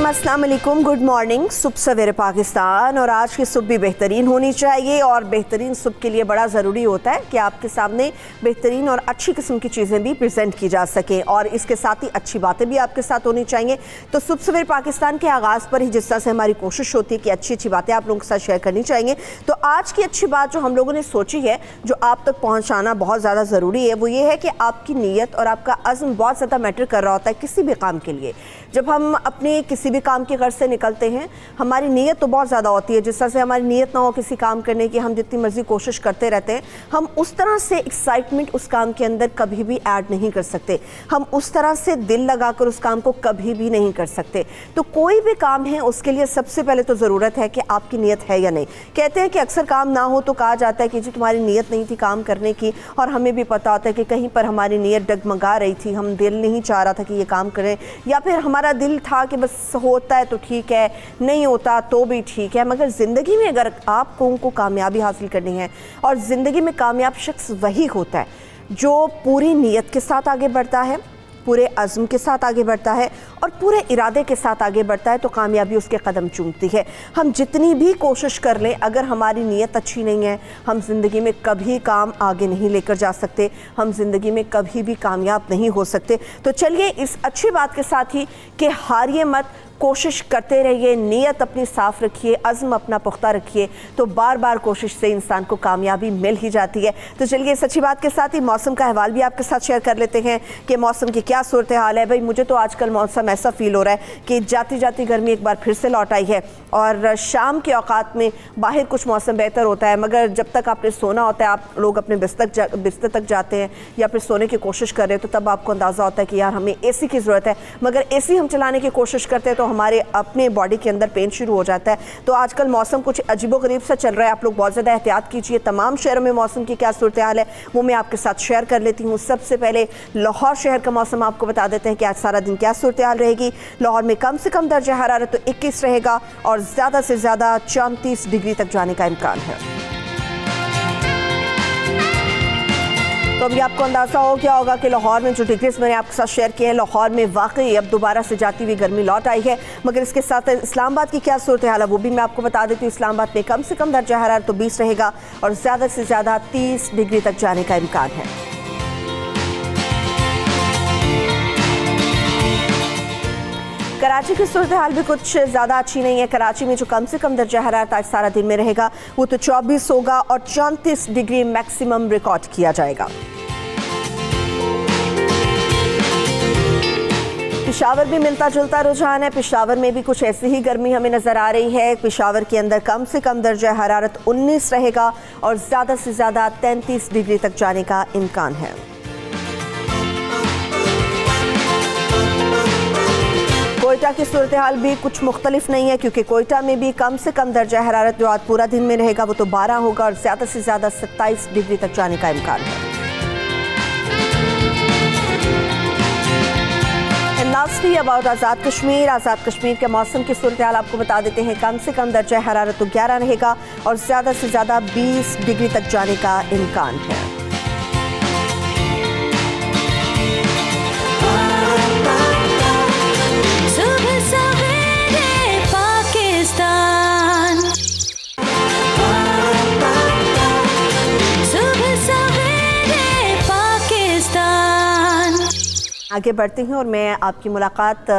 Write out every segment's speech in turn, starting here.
अस्सलाम वालेकुम, good morning. सुबह सवेरे पाकिस्तान। और आज की सुबह भी बेहतरीन होनी चाहिए और बेहतरीन सुबह के लिए बड़ा ज़रूरी होता है कि आपके सामने बेहतरीन और अच्छी किस्म की चीज़ें भी प्रेजेंट की जा सकें और इसके साथ ही अच्छी बातें भी आपके साथ होनी चाहिए। तो सुबह सवेरे पाकिस्तान के आगाज़ पर ही जिस तरह से हमारी कोशिश होती है कि अच्छी अच्छी बातें आप लोगों के साथ शेयर करनी चाहिए, तो आज की अच्छी बात जो हम लोगों ने सोची है, जो आप तक पहुँचाना बहुत ज़्यादा ज़रूरी है, वो ये है कि आपकी नीयत और आपका अज़्म बहुत ज़्यादा मैटर कर रहा होता है किसी भी काम के लिए। जब हम अपने किसी भी काम के घर से निकलते हैं, हमारी नीयत तो बहुत ज़्यादा होती है। जिस तरह से हमारी नीयत ना हो किसी काम करने की, हम जितनी मर्जी कोशिश करते रहते हैं, हम उस तरह से एक्साइटमेंट उस काम के अंदर कभी भी ऐड नहीं कर सकते। हम उस तरह से दिल लगाकर उस काम को कभी भी नहीं कर सकते। तो कोई भी काम है उसके लिए सबसे पहले तो ज़रूरत है कि आपकी नीयत है या नहीं। कहते हैं कि अक्सर काम ना हो तो कहा जाता है कि जी तुम्हारी नीयत नहीं थी काम करने की, और हमें भी पता होता है कि कहीं पर हमारी नीयत डगमगा रही थी, हम दिल नहीं चाह रहा था कि ये काम करें, या फिर हमारा दिल था कि बस होता है तो ठीक है, नहीं होता तो भी ठीक है। मगर ज़िंदगी में अगर आप लोगों को कामयाबी हासिल करनी है, और ज़िंदगी में कामयाब शख्स वही होता है जो पूरी नीयत के साथ आगे बढ़ता है, पूरे अज़्म के साथ आगे बढ़ता है और पूरे इरादे के साथ आगे बढ़ता है, तो कामयाबी उसके कदम चूमती है। हम जितनी भी कोशिश कर लें, अगर हमारी नीयत अच्छी नहीं है, हम ज़िंदगी में कभी काम आगे नहीं लेकर जा सकते, हम ज़िंदगी में कभी भी कामयाब नहीं हो सकते। तो चलिए इस अच्छी बात के साथ ही कि हारिए मत, कोशिश करते रहिए, नीयत अपनी साफ़ रखिए, अज़्म अपना पुख्ता रखिए, तो बार बार कोशिश से इंसान को कामयाबी मिल ही जाती है। तो चलिए इस अच्छी बात के साथ ही मौसम का अहवाल भी आपके साथ शेयर कर लेते हैं कि मौसम की क्या सूरत हाल है। भाई मुझे तो आजकल मौसम ऐसा फ़ील हो रहा है कि जाती जाती गर्मी एक बार फिर से लौट आई है, और शाम के औकात में बाहर कुछ मौसम बेहतर होता है, मगर जब तक आपने सोना होता है, आप लोग अपने बिस्तर तक जाते हैं या फिर सोने की कोशिश कर रहे हैं, तो तब आपको अंदाज़ा होता है कि यार हमें AC की ज़रूरत है। मगर AC हम चलाने की कोशिश करते हैं तो हमारे अपने बॉडी के अंदर पेन शुरू हो जाता है। तो आजकल मौसम कुछ अजीबोगरीब सा चल रहा है, आप लोग बहुत ज़्यादा एहतियात कीजिए। तमाम शहरों में मौसम की क्या सूरत हाल है वो मैं आपके साथ शेयर कर लेती हूँ। सबसे पहले लाहौर शहर का मौसम आपको बता देते हैं कि आज सारा दिन क्या सूरत हाल रहेगी। लाहौर में कम से कम दर्जा हरारत तो 21 रहेगा और ज़्यादा से ज़्यादा 34 डिग्री तक जाने का इम्कान है। तो अभी आपको अंदाज़ा हो क्या होगा कि लाहौर में जो डिग्रीज मैंने आपके साथ शेयर किए हैं, लाहौर में वाकई अब दोबारा से जाती हुई गर्मी लौट आई है। मगर इसके साथ इस्लामाबाद की क्या सूरत हाल है वो भी मैं आपको बता देती हूँ। इस्लामाबाद में कम से कम दर्जा हरारत तो 20 रहेगा और ज़्यादा से ज़्यादा 30 डिग्री तक जाने का इम्कान है। कराची की सूरत हाल भी कुछ ज़्यादा अच्छी नहीं है। कराची में जो कम से कम दर्जा हरारत आज सारा दिन में रहेगा वो तो 24 होगा और 34 डिग्री मैक्सिमम रिकॉर्ड किया जाएगा। पेशावर भी मिलता जुलता रुझान है। पेशावर में भी कुछ ऐसी ही गर्मी हमें नज़र आ रही है। पेशावर के अंदर कम से कम दर्जा हरारत 19 रहेगा और ज़्यादा से ज़्यादा 33 डिग्री तक जाने का इम्कान है। कोयटा की सूरत हाल भी कुछ मुख्तलिफ नहीं है, क्योंकि कोयटा में भी कम से कम दर्जा हरारत जो आज पूरा दिन में रहेगा वो तो 12 होगा और ज़्यादा से ज़्यादा 27 डिग्री तक जाने का इम्कान है। Lastly about Azad Kashmir. आज़ाद कश्मीर के मौसम की सूरत हाल आपको बता देते हैं। कम से कम दर्जा हरारत तो 11 रहेगा और ज़्यादा से ज़्यादा 20 डिग्री तक जाने का इम्कान है। आगे बढ़ती हूँ और मैं आपकी मुलाकात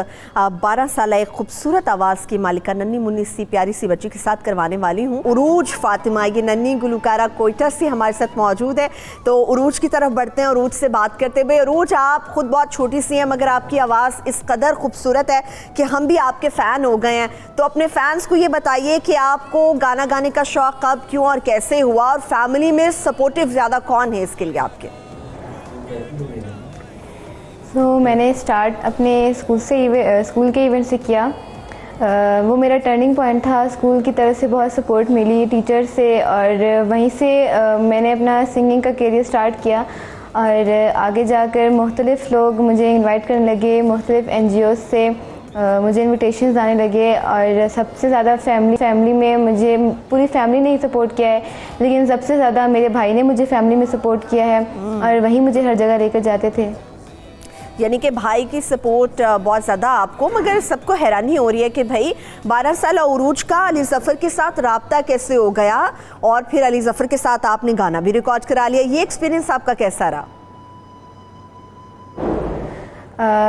12 साल एक खूबसूरत आवाज़ की मालिका नन्ही मुन्नी सी प्यारी सी बच्ची के साथ करवाने वाली हूँ। उरूज फातिमा, ये नन्ही गुलकारा कोयटा से हमारे साथ मौजूद है। तो उरूज की तरफ बढ़ते हैं, उरूज से बात करते हुए। उरूज, आप खुद बहुत छोटी सी हैं मगर आपकी आवाज़ इस कदर खूबसूरत है कि हम भी आपके फ़ैन हो गए हैं। तो अपने फ़ैन्स को ये बताइए कि आपको गाना गाने का शौक़ कब, क्यों और कैसे हुआ, और फैमिली में सपोर्टिव ज़्यादा कौन है इसके लिए आपके? तो मैंने स्टार्ट अपने स्कूल के इवेंट से किया। वो मेरा टर्निंग पॉइंट था। स्कूल की तरफ से बहुत सपोर्ट मिली टीचर से, और वहीं से मैंने अपना सिंगिंग का करियर स्टार्ट किया। और आगे जाकर मुख्तलिफ़ लोग मुझे इनवाइट करने लगे, मुख्तलिफ़ NGOs से मुझे इनविटेशंस आने लगे। और सबसे ज़्यादा फैमिली में मुझे पूरी फैमिली ने ही सपोर्ट किया है, लेकिन सबसे ज़्यादा मेरे भाई ने मुझे फैमिली में सपोर्ट किया है, और वही मुझे हर जगह लेकर जाते थे। यानी कि भाई की सपोर्ट बहुत ज़्यादा आपको, मगर सबको हैरानी हो रही है कि भाई 12 साल उरूज का अली ज़फ़र के साथ राब्ता कैसे हो गया, और फिर अली ज़फ़र के साथ आपने गाना भी रिकॉर्ड करा लिया। ये एक्सपीरियंस आपका कैसा रहा?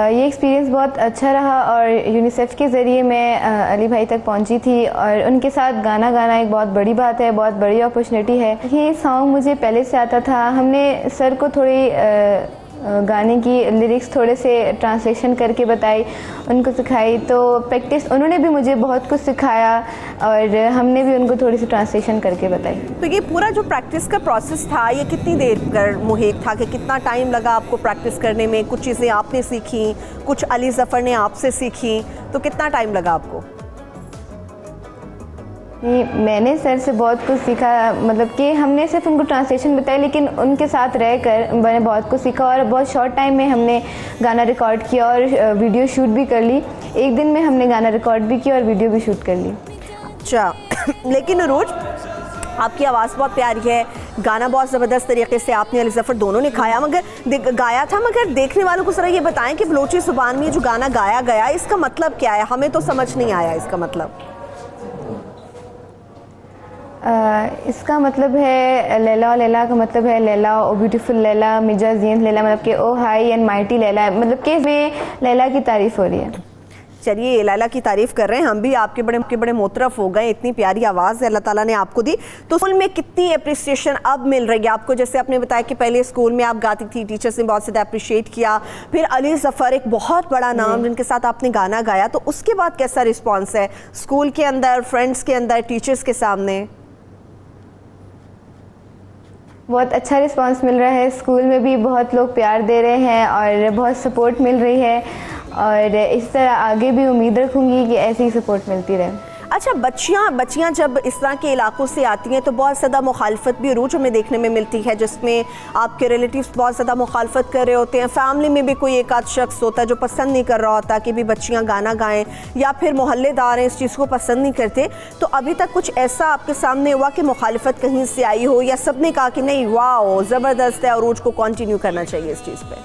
ये एक्सपीरियंस बहुत अच्छा रहा, और यूनिसेफ के ज़रिए मैं अली भाई तक पहुंची थी, और उनके साथ गाना गाना एक बहुत बड़ी बात है, बहुत बड़ी अपॉर्चुनिटी है। ये सॉन्ग मुझे पहले से आता था। हमने सर को थोड़ी गाने की लिरिक्स थोड़े से ट्रांसलेशन करके बताई, उनको सिखाई, तो प्रैक्टिस उन्होंने भी मुझे बहुत कुछ सिखाया, और हमने भी उनको थोड़ी सी ट्रांसलेशन करके बताई। तो ये पूरा जो प्रैक्टिस का प्रोसेस था, ये कितनी देर कर मुहित था, कि कितना टाइम लगा आपको प्रैक्टिस करने में? कुछ चीज़ें आपने सीखी, कुछ अली ज़फ़र ने आपसे सीखी, तो कितना टाइम लगा आपको? मैंने सर से बहुत कुछ सीखा, मतलब कि हमने सिर्फ उनको ट्रांसलेशन बताया, लेकिन उनके साथ रहकर मैंने बहुत कुछ सीखा, और बहुत शॉर्ट टाइम में हमने गाना रिकॉर्ड किया और वीडियो शूट भी कर ली। एक दिन में हमने गाना रिकॉर्ड भी किया और वीडियो भी शूट कर ली। अच्छा लेकिन रोज आपकी आवाज़ बहुत प्यारी है, गाना बहुत ज़बरदस्त तरीके से आपने अली ज़फ़र दोनों ने गाया मगर देखने वालों को ज़रा ये बताएं कि बलोची ज़ुबान में जो गाना गाया गया, इसका मतलब क्या है? हमें तो समझ नहीं आया इसका मतलब। इसका मतलब है लैला, और लैला का मतलब है लैला ओ ब्यूटीफुल लैला, मिर्जा ज़ीनत लैला, मतलब कि ओ हाई एंड माइटी लैला, मतलब कि इसमें लैला की तारीफ़ हो रही है। चलिए, लैला की तारीफ़ कर रहे हैं, हम भी आपके बड़े मोतरफ हो गए। इतनी प्यारी आवाज़ है अल्लाह ताला ने आपको दी। तो स्कूल में कितनी अप्रिसिएशन अब मिल रही है आपको? जैसे आपने बताया कि पहले स्कूल में आप गाती थी, टीचर्स ने बहुत ज़्यादा अप्रिशिएट किया, फिर अली ज़फ़र एक बहुत बड़ा नाम जिनके साथ आपने गाना गाया, तो उसके बाद कैसा रिस्पॉन्स है स्कूल के अंदर, फ्रेंड्स के अंदर, टीचर्स के सामने? बहुत अच्छा रिस्पांस मिल रहा है। स्कूल में भी बहुत लोग प्यार दे रहे हैं और बहुत सपोर्ट मिल रही है, और इस तरह आगे भी उम्मीद रखूँगी कि ऐसी ही सपोर्ट मिलती रहे। अच्छा, बच्चियाँ जब इस तरह के इलाकों से आती हैं तो बहुत ज़्यादा मुखालफत भी रोज़ हमें देखने में मिलती है, जिसमें आपके रिलेटिव्स बहुत ज़्यादा मुखालफत कर रहे होते हैं, फैमिली में भी कोई एक आध शख्स होता है जो पसंद नहीं कर रहा होता कि भी बच्चियाँ गाना गाएं, या फिर मोहल्लेदार हैं इस चीज़ को पसंद नहीं करते। तो अभी तक कुछ ऐसा आपके सामने हुआ कि मुखालफत कहीं से आई हो, या सब ने कहा कि नहीं वाह ज़बरदस्त है और रोज़ को कंटिन्यू करना चाहिए इस चीज़ पर?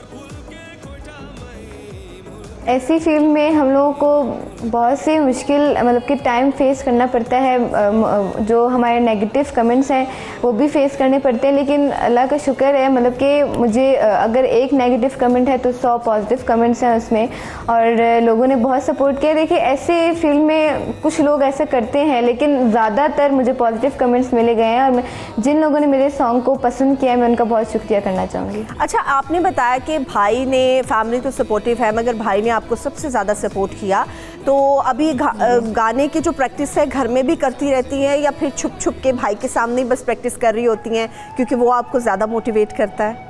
ऐसी फील्ड में हम लोगों को बहुत सी मुश्किल, मतलब कि टाइम फेस करना पड़ता है। जो हमारे नेगेटिव कमेंट्स हैं वो भी फेस करने पड़ते हैं, लेकिन अल्लाह का शुक्र है, मतलब कि मुझे अगर एक नेगेटिव कमेंट है तो 100 पॉजिटिव कमेंट्स हैं उसमें, और लोगों ने बहुत सपोर्ट किया। देखिए, ऐसे फील्ड में कुछ लोग ऐसा करते हैं, लेकिन ज़्यादातर मुझे पॉजिटिव कमेंट्स मिले गए हैं, और जिन लोगों ने मेरे सॉन्ग को पसंद किया है मैं उनका बहुत शुक्रिया करना चाहूँगी। अच्छा, आपने बताया कि भाई ने, फैमिली तो सपोर्टिव है मगर भाई ने आपको सबसे ज़्यादा सपोर्ट किया, तो अभी गाने की जो प्रैक्टिस है घर में भी करती रहती है, या फिर छुप छुप के भाई के सामने बस प्रैक्टिस कर रही होती हैं क्योंकि वो आपको ज़्यादा मोटिवेट करता है?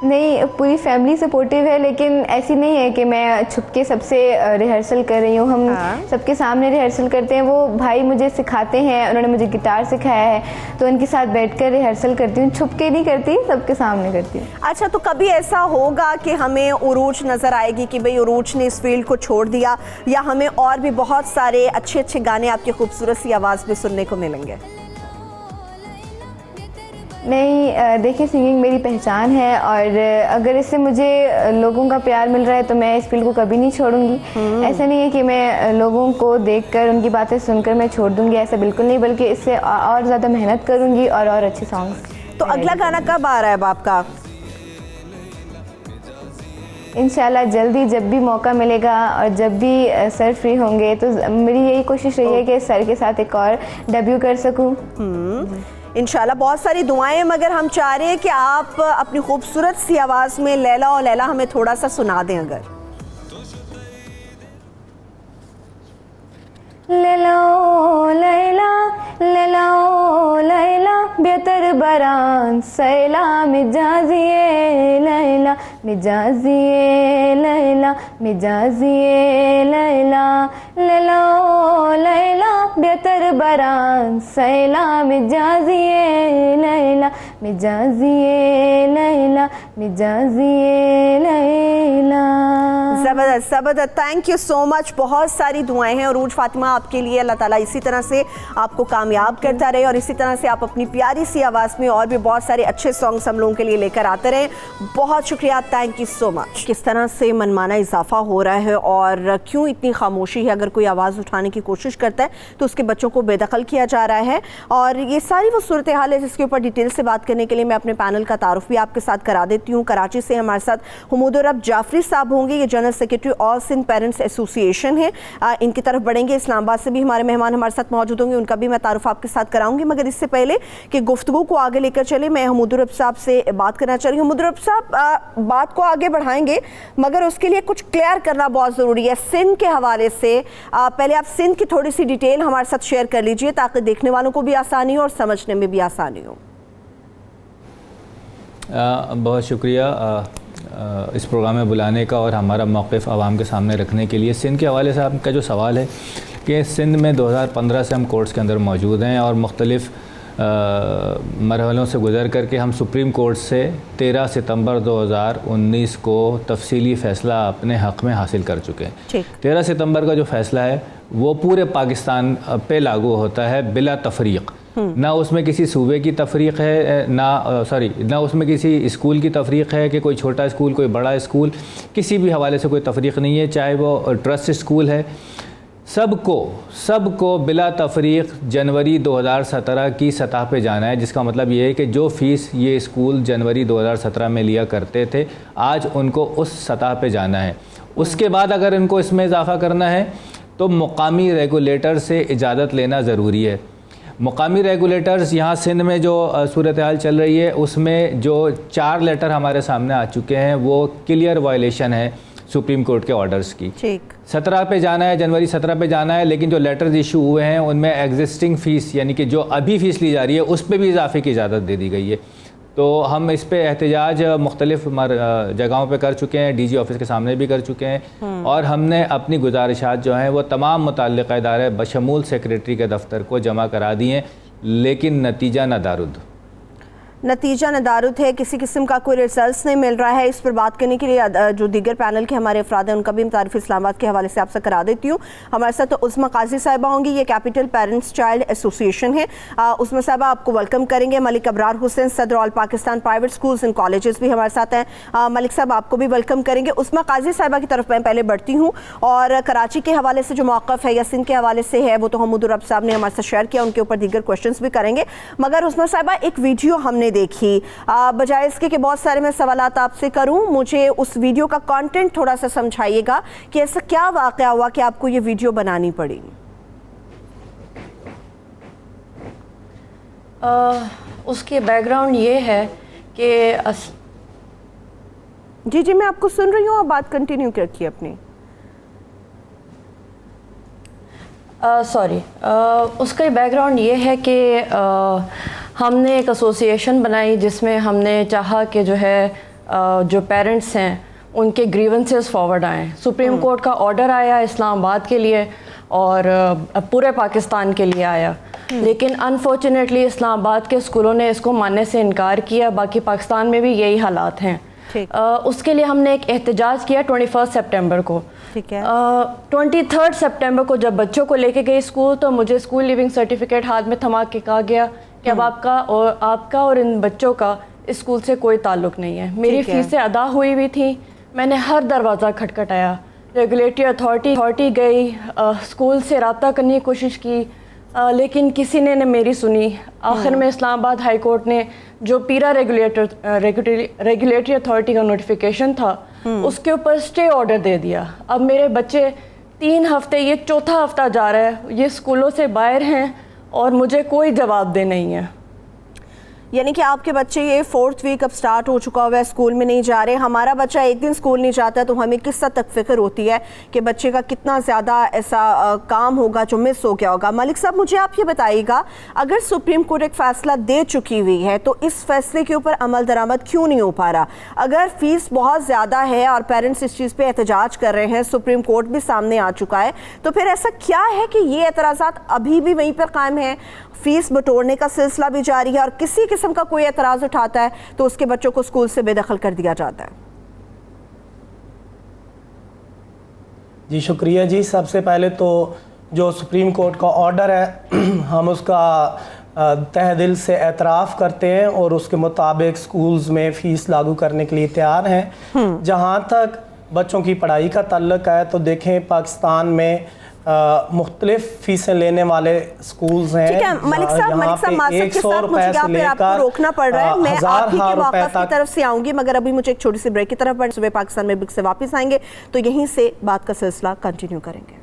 नहीं, पूरी फैमिली सपोर्टिव है, लेकिन ऐसी नहीं है कि मैं छुप के सबसे रिहर्सल कर रही हूँ। हम सबके सामने रिहर्सल करते हैं। वो भाई मुझे सिखाते हैं, उन्होंने मुझे गिटार सिखाया है, तो उनके साथ बैठकर रिहर्सल करती हूँ, छुप के नहीं करती, सबके सामने करती हूँ। अच्छा, तो कभी ऐसा होगा कि हमें उरूज नज़र आएगी कि भाई उरूज ने इस फील्ड को छोड़ दिया, या हमें और भी बहुत सारे अच्छे अच्छे गाने आपकी खूबसूरत सी आवाज़ में सुनने को मिलेंगे? नहीं, देखिए, सिंगिंग मेरी पहचान है, और अगर इससे मुझे लोगों का प्यार मिल रहा है तो मैं इस फील्ड को कभी नहीं छोड़ूंगी। ऐसा नहीं है कि मैं लोगों को देखकर, उनकी बातें सुनकर मैं छोड़ दूंगी, ऐसा बिल्कुल नहीं, बल्कि इससे और ज़्यादा मेहनत करूंगी और अच्छे सॉन्ग्स। तो अगला गाना कब आ रहा है अब आपका? इंशाल्लाह जल्दी, जब भी मौका मिलेगा और जब भी सर फ्री होंगे, तो मेरी यही कोशिश रही है कि सर के साथ एक और डेब्यू कर सकूँ। इंशाल्लाह बहुत सारी दुआएं, मगर हम चाह रहे हैं कि आप अपनी खूबसूरत सी आवाज़ में लैला और लैला हमें थोड़ा सा सुना दें अगर। लैला ओ लैला, लैला ओ लैला, बेहतर बरान सैला मिजाजिए लैला, मिजाजिए लैला मिजाजिए लैला लैला ओ लैला बेहतर बरान सैला मिजाजिए लैला मिजाजिए लैला मिजाजिए लैला। ज़बरदस्त ज़बरदस्त, थैंक यू सो मच। बहुत सारी दुआएं हैं उरूज फातिमा आपके लिए। अल्लाह ताला इसी तरह से आपको कामयाब करता रहे और इसी तरह से आप अपनी प्यारी सी आवाज़ में और भी बहुत सारे अच्छे सॉन्ग्स हम लोगों के लिए लेकर आते रहें। बहुत शुक्रिया, थैंक यू सो मच। किस तरह से मनमाना इजाफा हो रहा है और क्यों इतनी खामोशी है, अगर कोई आवाज़ उठाने की कोशिश करता है तो उसके बच्चों को बेदखल किया जा रहा है। और ये सारी वो सूरत हाल है जिसके ऊपर डिटेल से बात करने के लिए मैं अपने पैनल का तारुफ भी आपके साथ करा देती हूँ। कराची से हमारे साथ हमुदुर रब जाफरी साहब होंगे, ये general secretary all Sindh parents association है। इनकी तरफ बढ़ेंगे। इस्लामाबाद से भी हमारे मेहमान हमारे साथ मौजूद होंगे, उनका भी मैं तारुफ आपके साथ कराऊंगी। मगर इससे पहले कि गुफ्तगू को आगे लेकर चले, मैं हमुदुर रब साहब से बात करना चाह रही हूँ। हमुदुर रब साहब, बात को आगे बढ़ाएंगे मगर उसके लिए कुछ क्लियर करना बहुत ज़रूरी है सिंध के हवाले से। पहले आप सिंध की थोड़ी सी डिटेल हमारे साथ शेयर कर लीजिए ताकि देखने वालों को भी आसानी हो और समझने में भी आसानी हो। बहुत शुक्रिया इस प्रोग्राम में बुलाने का और हमारा मौक़िफ़ आवाम के सामने रखने के लिए। सिंध के हवाले से आपका जो सवाल है कि सिंध में 2015 से हम कोर्ट्स के अंदर मौजूद हैं और मुख्तलिफ़ मरहलों से गुज़र करके हम सुप्रीम कोर्ट से 13 सितंबर 2019 को तफसीली फ़ैसला अपने हक़ में हासिल कर चुके हैं। 13 सितंबर का जो फ़ैसला है वो पूरे पाकिस्तान पे लागू होता है बिला तफरीक़। ना उसमें किसी सूबे की तफरीक़ है, ना उसमें किसी स्कूल की तफरीक़ है कि कोई छोटा स्कूल कोई बड़ा स्कूल, किसी भी हवाले से कोई तफरीक़ नहीं है। चाहे वो ट्रस्ट स्कूल है, सबको बिला तफरीक़ जनवरी 2017 की सतह पे जाना है। जिसका मतलब ये है कि जो फ़ीस ये स्कूल जनवरी 2017 में लिया करते थे, आज उनको उस सतह पे जाना है। उसके बाद अगर इनको इसमें इजाफ़ा करना है तो मुकामी रेगुलेटर से इजाज़त लेना ज़रूरी है। मुकामी रेगुलेटर्स यहाँ सिंध में जो सूरत हाल चल रही है उसमें जो 4 लेटर हमारे सामने आ चुके हैं वो क्लियर वायलेशन है सुप्रीम कोर्ट के ऑर्डर्स की। 17 पे जाना है, जनवरी 17 पे जाना है, लेकिन जो लेटर्स इशू हुए हैं उनमें एग्जिस्टिंग फ़ीस यानी कि जो अभी फ़ीस ली जा रही है उस पर भी इजाफे की इजाज़त दे दी गई है। तो हम इस पे एहतजाज मुख्तलिफ़ जगहों पे कर चुके हैं, डीजी ऑफिस के सामने भी कर चुके हैं और हमने अपनी गुजारिशात जो हैं वो तमाम मुतल्लिक़ा इदारे बशमूल सेक्रेटरी के दफ्तर को जमा करा दिए, लेकिन नतीजा नदारुद है। किसी किस्म का कोई रिजल्ट नहीं मिल रहा है। इस पर बात करने के लिए जो दीगर पैनल के हमारे अफराद हैं उनका भी तारीफ़ इस्लामाबाद के हवाले से आपसे करा देती हूँ। हमारे साथ तो उस्मा काजी साहिबा होंगी, ये कैपिटल पेरेंट्स चाइल्ड एसोसिएशन है। उस्मा साहिबा आपको वेलकम करेंगे। मलिक अबरार हुसैन, सदर all Pakistan private schools and colleges भी हमारे साथ हैं। मलिक साहब आपको भी वेलकम करेंगे। उस्मा काजी साहिबा की तरफ मैं पहले बढ़ती हूँ और कराची के हवाले से जो मौक़िफ़ है या सिंध के हवाले से है वो तो हमुदुर रब साहब ने हमारे साथ शेयर किया, उनके ऊपर दीगर क्वेश्चन भी करेंगे। मगर उस्मा साहिबा, एक वीडियो हमने देखी, बजाय इसके कि बहुत सारे मैं सवालात आपसे करूं, मुझे उस वीडियो का कंटेंट थोड़ा सा समझाइएगा कि ऐसा क्या वाक़या हुआ कि आपको ये वीडियो बनानी पड़ी। उसके बैकग्राउंड ये है कि जी मैं आपको सुन रही हूँ, आप बात कंटिन्यू रखिए अपनी। उसका बैकग्राउंड ये है कि हमने एक एसोसिएशन बनाई जिसमें हमने चाहा कि जो है जो पेरेंट्स हैं उनके ग्रीवेंसेस फॉरवर्ड आएँ। सुप्रीम कोर्ट का ऑर्डर आया इस्लामाबाद के लिए और पूरे पाकिस्तान के लिए आया, लेकिन अनफॉर्चुनेटली इस्लामाबाद के स्कूलों ने इसको मानने से इनकार किया। बाकी पाकिस्तान में भी यही हालात हैं। उसके लिए हमने एक एहतजाज किया 21 सितंबर को। 23 सितंबर को जब बच्चों को लेके गई स्कूल तो मुझे स्कूल लिविंग सर्टिफिकेट हाथ में थमा के कहा गया कि अब आपका और इन बच्चों का इस स्कूल से कोई ताल्लुक़ नहीं है। मेरी फ़ीसें अदा हुई हुई थी, मैंने हर दरवाज़ा खटखटाया, रेगुलेटरी अथॉरिटी गई, स्कूल से रब्ता करने की कोशिश की, लेकिन किसी ने मेरी सुनी। आखिर में इस्लामाबाद हाई कोर्ट ने जो पीरा रेगुलेटरी अथॉरिटी का नोटिफिकेशन था उसके ऊपर स्टे ऑर्डर दे दिया। अब मेरे बच्चे 3 हफ्ते, ये 4था हफ्ता जा रहा है, ये स्कूलों से बाहर हैं और मुझे कोई जवाबदेह नहीं है। यानी कि आपके बच्चे ये 4th वीक अब स्टार्ट हो चुका हुआ है, स्कूल में नहीं जा रहे। हमारा बच्चा एक दिन स्कूल नहीं जाता तो हमें किस हद तक फिक्र होती है कि बच्चे का कितना ज़्यादा ऐसा काम होगा जो मिस हो गया होगा। मलिक साहब, मुझे आप ये बताइएगा, अगर सुप्रीम कोर्ट एक फ़ैसला दे चुकी हुई है तो इस फैसले के ऊपर अमल दरामद क्यों नहीं हो पा रहा? अगर फ़ीस बहुत ज़्यादा है और पेरेंट्स इस चीज़ पर एहतजाज कर रहे हैं, सुप्रीम कोर्ट भी सामने आ चुका है, तो फिर ऐसा क्या है कि ये एतराज़ात अभी भी वहीं पर कायम हैं? फीस बटोरने का सिलसिला भी जारी है और किसी किस्म का कोई एतराज़ उठाता है तो उसके बच्चों को स्कूल से बेदखल कर दिया जाता है। जी शुक्रिया जी। सबसे पहले तो जो सुप्रीम कोर्ट का ऑर्डर है हम उसका तहे दिल से एतराफ़ करते हैं और उसके मुताबिक स्कूल्स में फ़ीस लागू करने के लिए तैयार हैं। जहाँ तक बच्चों की पढ़ाई का ताल्लुक है तो देखें, पाकिस्तान में मुख्तलिफ फीसें लेने वाले स्कूल्स हैं। ठीक है मलिक साहब, मासक के साथ मुझे यहाँ पे आपको रोकना पड़ रहा है। मैं आप ही के वाक़फ़ की तरफ से आऊँगी, मगर अभी मुझे एक छोटी सी ब्रेक की तरफ बढ़, सुबह पाकिस्तान में ब्रेक से वापस आएंगे तो यहीं से बात का सिलसिला कंटिन्यू करेंगे।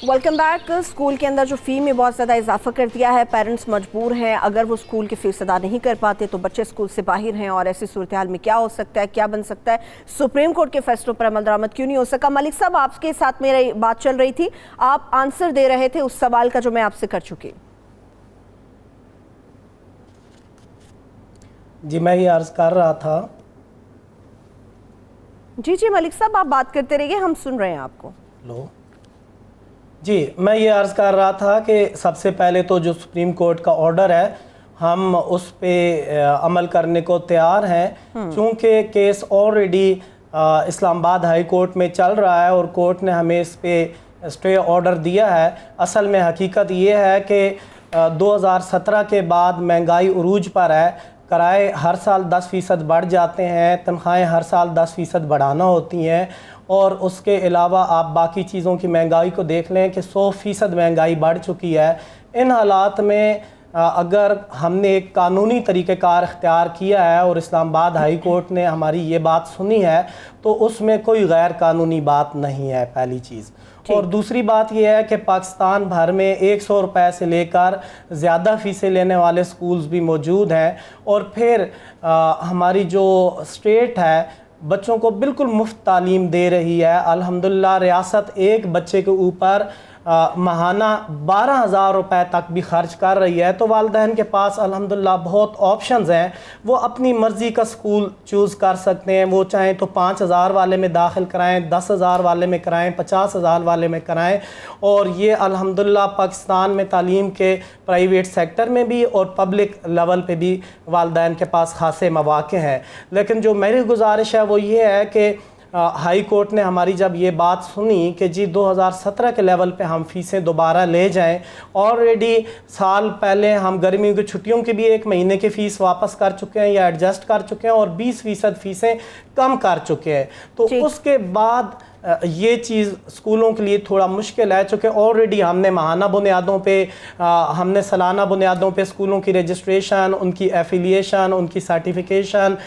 Welcome back. स्कूल के अंदर जो फ़ी में बहुत ज़्यादा इजाफा कर दिया है, पेरेंट्स मजबूर हैं, अगर वो स्कूल की फ़ीस अदा नहीं कर पाते तो बच्चे स्कूल से बाहर हैं और ऐसी सूरत हाल में क्या हो सकता है, क्या बन सकता है? सुप्रीम कोर्ट के फैसलों पर अमल दरामद क्यों नहीं हो सका? मलिक साहब, आपके साथ मेरी बात चल रही थी, आप आंसर दे रहे थे उस सवाल का जो मैं आपसे कर चुकी। जी मैं ये अर्ज़ कर रहा था। जी मलिक साहब, आप बात करते रहिए, हम सुन रहे हैं आपको। लो जी, मैं ये अर्ज़ कर रहा था कि सबसे पहले तो जो सुप्रीम कोर्ट का ऑर्डर है हम उस पर अमल करने को तैयार हैं, चूँकि case already Islamabad high court में चल रहा है और कोर्ट ने हमें इस पे स्टे ऑर्डर दिया है। असल में हकीकत ये है कि 2017 के बाद महंगाई उरूज पर है, किराए हर साल 10% बढ़ जाते हैं, तनख्वाहें हर साल 10% बढ़ाना होती हैं और उसके अलावा आप बाकी चीज़ों की महंगाई को देख लें कि 100% महंगाई बढ़ चुकी है। इन हालात में अगर हमने एक कानूनी तरीक़ेकार इख्तियार किया है और इस्लामाबाद हाई कोर्ट ने हमारी ये बात सुनी है तो उसमें कोई गैर कानूनी बात नहीं है, पहली चीज़। और दूसरी बात यह है कि पाकिस्तान भर में 100 रुपये से लेकर ज़्यादा फ़ीसें लेने वाले स्कूल्स भी मौजूद हैं और फिर हमारी जो स्टेट है बच्चों को बिल्कुल मुफ्त तालीम दे रही है। अल्हम्दुलिल्लाह रियासत एक बच्चे के ऊपर माहाना 12,000 रुपये तक भी खर्च कर रही है। तो वालिदैन के पास अल्हम्दुलिल्लाह बहुत ऑप्शंस हैं, वो अपनी मर्ज़ी का स्कूल चूज़ कर सकते हैं। वो चाहें तो 5,000 वाले में दाखिल कराएं, 10,000 वाले में कराएं, 50,000 वाले में कराएं। और ये अल्हम्दुलिल्लाह पाकिस्तान में तालीम के प्राइवेट सेक्टर में भी और पब्लिक लेवल पे भी वालिदैन के पास खासे मौक़े हैं। लेकिन जो मेरी गुजारिश है वो ये है कि हाई कोर्ट ने हमारी जब ये बात सुनी कि जी 2017 के लेवल पे हम फ़ीसें दोबारा ले जाएं, ऑलरेडी साल पहले हम गर्मियों की छुट्टियों की भी 1 महीने की फ़ीस वापस कर चुके हैं या एडजस्ट कर चुके हैं और 20% फ़ीसें कम कर चुके हैं, तो उसके बाद ये चीज़ स्कूलों के लिए थोड़ा मुश्किल है। चूँकि ऑलरेडी हमने माहाना बुनियादों पे हमने सालाना बुनियादों पे स्कूलों की रजिस्ट्रेशन, उनकी एफिलिएशन, उनकी सर्टिफिकेशन,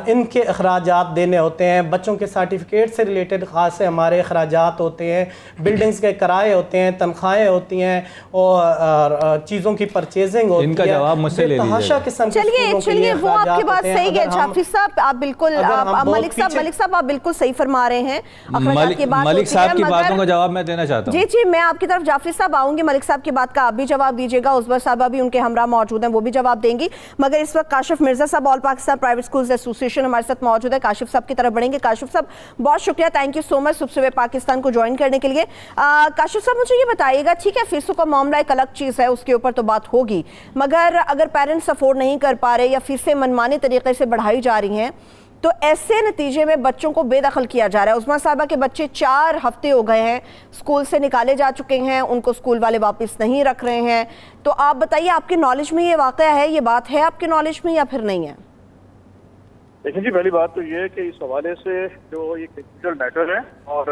इनके अखराजात देने होते हैं। बच्चों के सर्टिफिकेट से रिलेटेड ख़ास से हमारे अखराजात होते हैं, बिल्डिंग्स के किराए होते हैं, तनख्वाहें होती हैं और चीज़ों की परचेजिंग होती है। इनका जवाब मुझसे ले लीजिए। चलिए वो आपकी बात सही है जाफरी साहब, आप बिल्कुल मलिक साहब आप बिल्कुल सही फरमा रहे हैं। मलिक साहब की बातों का जवाब मैं देना चाहता हूं। जी मैं आपकी तरफ जाफरी साहब आऊंगी, मलिक साहब की बात का आप भी जवाब दीजिएगा, उस्बर साहब भी उनके हमरा मौजूद हैं, वो भी जवाब देंगी। मगर इस वक्त काशिफ मिर्जा साहब all Pakistan private schools association हमारे साथ मौजूद है। काशिफ साहब की तरफ बढ़ेंगे। काशिफ साहब बहुत शुक्रिया, थैंक यू सो मच सुबह पाकिस्तान को ज्वाइन करने के लिए। काशिफ साहब मुझे ये बताइएगा, ठीक है फीसों का मामला एक अलग चीज़ है, उसके ऊपर तो बात होगी, मगर अगर पेरेंट्स अफोर्ड नहीं कर पा रहे या फीसें मनमाने तरीके से बढ़ाई जा रही हैं तो ऐसे नतीजे में बच्चों को बेदखल किया जा रहा है। उस्मा साहबा के बच्चे 4 हफ्ते हो गए हैं स्कूल से निकाले जा चुके हैं, उनको स्कूल वाले वापस नहीं रख रहे हैं। तो आप बताइए, आपके नॉलेज में ये वाक़या है, ये बात है आपके नॉलेज में या फिर नहीं है? देखिए जी, पहली बात तो ये है कि इस हवाले से जो ये टेक्निकल मैटर है और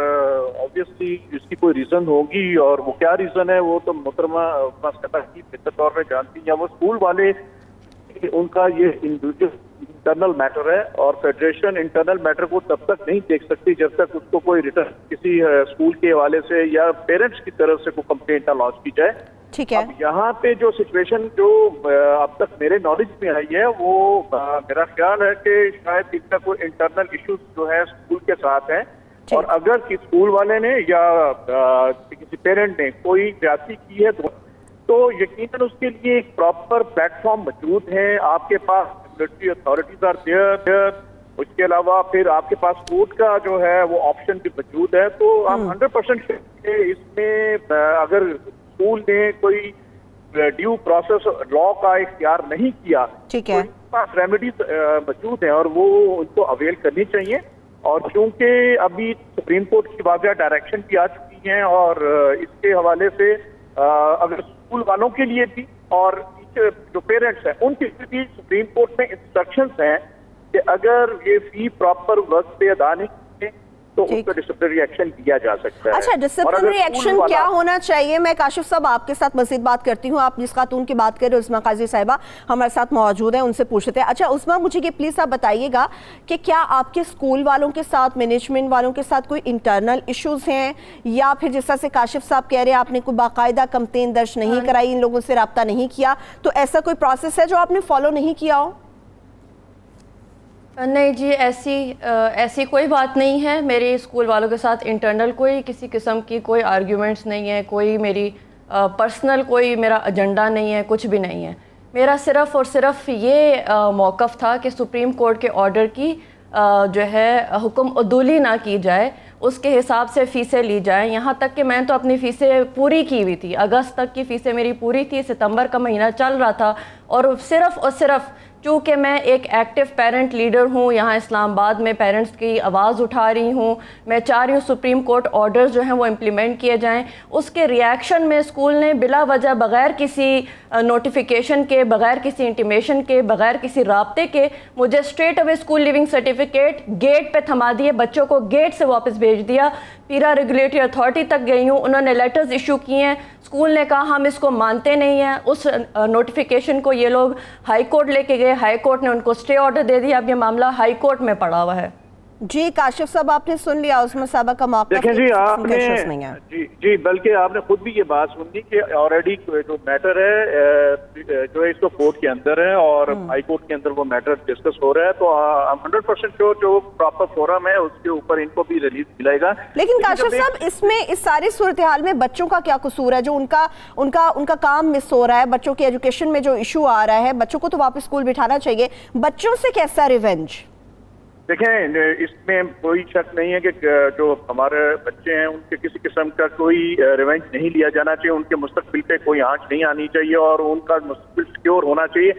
ऑब्वियसली इसकी कोई रीज़न होगी और वो क्या रीज़न है वो तो मोहतरमा की बेहतर तौर पर जानती हैं। वो स्कूल वाले कि उनका ये इंटरनल मैटर है और फेडरेशन इंटरनल मैटर को तब तक नहीं देख सकती जब तक उसको कोई रिटर्न किसी स्कूल के हवाले से या पेरेंट्स की तरफ से कोई कंप्लेंट ना लॉन्च की जाए। ठीक है। अब यहाँ पे जो सिचुएशन जो अब तक मेरे नॉलेज में आई है वो मेरा ख्याल है कि शायद इनका कोई इंटरनल इश्यूज जो है स्कूल के साथ है, और अगर किसी स्कूल वाले ने या किसी पेरेंट ने कोई ज्यादती की है तो यकीनन उसके लिए एक प्रॉपर प्लेटफॉर्म मौजूद है। आपके पास रेगुलेटरी अथॉरिटीज आर देयर, उसके अलावा फिर आपके पास कोर्ट का जो है वो ऑप्शन भी मौजूद है। तो आप 100% इसमें अगर स्कूल ने कोई ड्यू प्रोसेस लॉ का इख्तियार नहीं किया, ठीक है, तो इनके पास रेमेडीज मौजूद हैं और वो उनको अवेल करनी चाहिए। और चूंकि अभी सुप्रीम कोर्ट की वाज़ह डायरेक्शन भी आ चुकी हैं और इसके हवाले से अगर स्कूल वालों के लिए भी और जो पेरेंट्स हैं उनके लिए भी सुप्रीम कोर्ट में इंस्ट्रक्शंस हैं कि अगर ये फी प्रॉपर वक्त पे अदा नहीं करें तो उस पर डिसिप्लिनरी एक्शन लिया जा सकता है। अच्छा, डिसिप्लिनरी एक्शन क्या होना चाहिए? मैं काशिफ साहब आपके साथ मज़ीद बात करती हूँ। आप जिस खातून की बात कर रहे हो उस्मा काजी साहिबा हमारे साथ मौजूद है, उनसे पूछते हैं। अच्छा उस्मा, मुझे ये प्लीज़ आप बताइएगा कि क्या आपके स्कूल वालों के साथ, मैनेजमेंट वालों के साथ कोई इंटरनल इश्यूज़ हैं, या फिर जिस तरह से काशिफ साहब कह रहे हैं आपने कोई बाकायदा कंप्लेन दर्ज नहीं कराई, इन लोगों से रब्ता नहीं किया, तो ऐसा कोई प्रोसेस है जो आपने फॉलो नहीं किया हो? नहीं जी, ऐसी कोई बात नहीं है। मेरे स्कूल वालों के साथ इंटरनल कोई किसी किस्म की कोई आर्ग्यूमेंट्स नहीं है, कोई मेरी पर्सनल कोई मेरा एजेंडा नहीं है, कुछ भी नहीं है। मेरा सिर्फ़ और सिर्फ ये मौक़िफ़ था कि सुप्रीम कोर्ट के ऑर्डर की जो है हुक्म अदूली ना की जाए, उसके हिसाब से फ़ीसें ली जाएँ। यहाँ तक कि मैं तो अपनी फ़ीसें पूरी की हुई थी, अगस्त तक की फ़ीसें मेरी पूरी थी, सितंबर का महीना चल रहा था। और सिर्फ चूँकि मैं एक एक्टिव पेरेंट लीडर हूँ, यहाँ इस्लामाबाद में पेरेंट्स की आवाज़ उठा रही हूँ, मैं चाह रही हूँ सुप्रीम कोर्ट ऑर्डर्स जो हैं वो इम्प्लीमेंट किए जाएं। उसके रिएक्शन में स्कूल ने बिला वजह, बग़ैर किसी नोटिफिकेशन के, बग़ैर किसी इंटीमेशन के, बग़ैर किसी राब्ते के मुझे straight away school leaving certificate gate पे थमा दिए, बच्चों को गेट से वापस भेज दिया। पीरा रेगुलेटरी अथॉरिटी तक गई हूँ, उन्होंने लेटर्स इशू किए हैं, स्कूल ने कहा हम इसको मानते नहीं हैं। उस नोटिफिकेशन को ये लोग हाई कोर्ट लेके गए, हाई कोर्ट ने उनको स्टे ऑर्डर दे दिया। अब ये मामला हाई कोर्ट में पड़ा हुआ है। जी काशिफ साहब, आपने सुन लिया उस्मा साहबा का मौका। देखें जी, आपने जी बल्कि आपने खुद भी ये बात सुनी कि ऑलरेडी जो मैटर है जो है इसको कोर्ट के अंदर है और हाई कोर्ट के अंदर वो मैटर डिस्कस हो रहा है। तो 100% जो प्रॉपर फोरम है उसके ऊपर इनको भी रिलीज मिलेगा। लेकिन काशिफ साहब, इसमें इस सारी सूरत हाल में बच्चों का क्या कसूर है? जो उनका काम मिस हो रहा है, बच्चों के एजुकेशन में जो इशू आ रहा है, बच्चों को तो वापस स्कूल बिठाना चाहिए, बच्चों से कैसा रिवेंज? देखें, इसमें कोई शक नहीं है कि जो हमारे बच्चे हैं उनके किसी किस्म का कोई रिवेंज नहीं लिया जाना चाहिए, उनके मुस्तकबिल पे कोई आंच नहीं आनी चाहिए और उनका मुस्तकबिल सिक्योर होना चाहिए।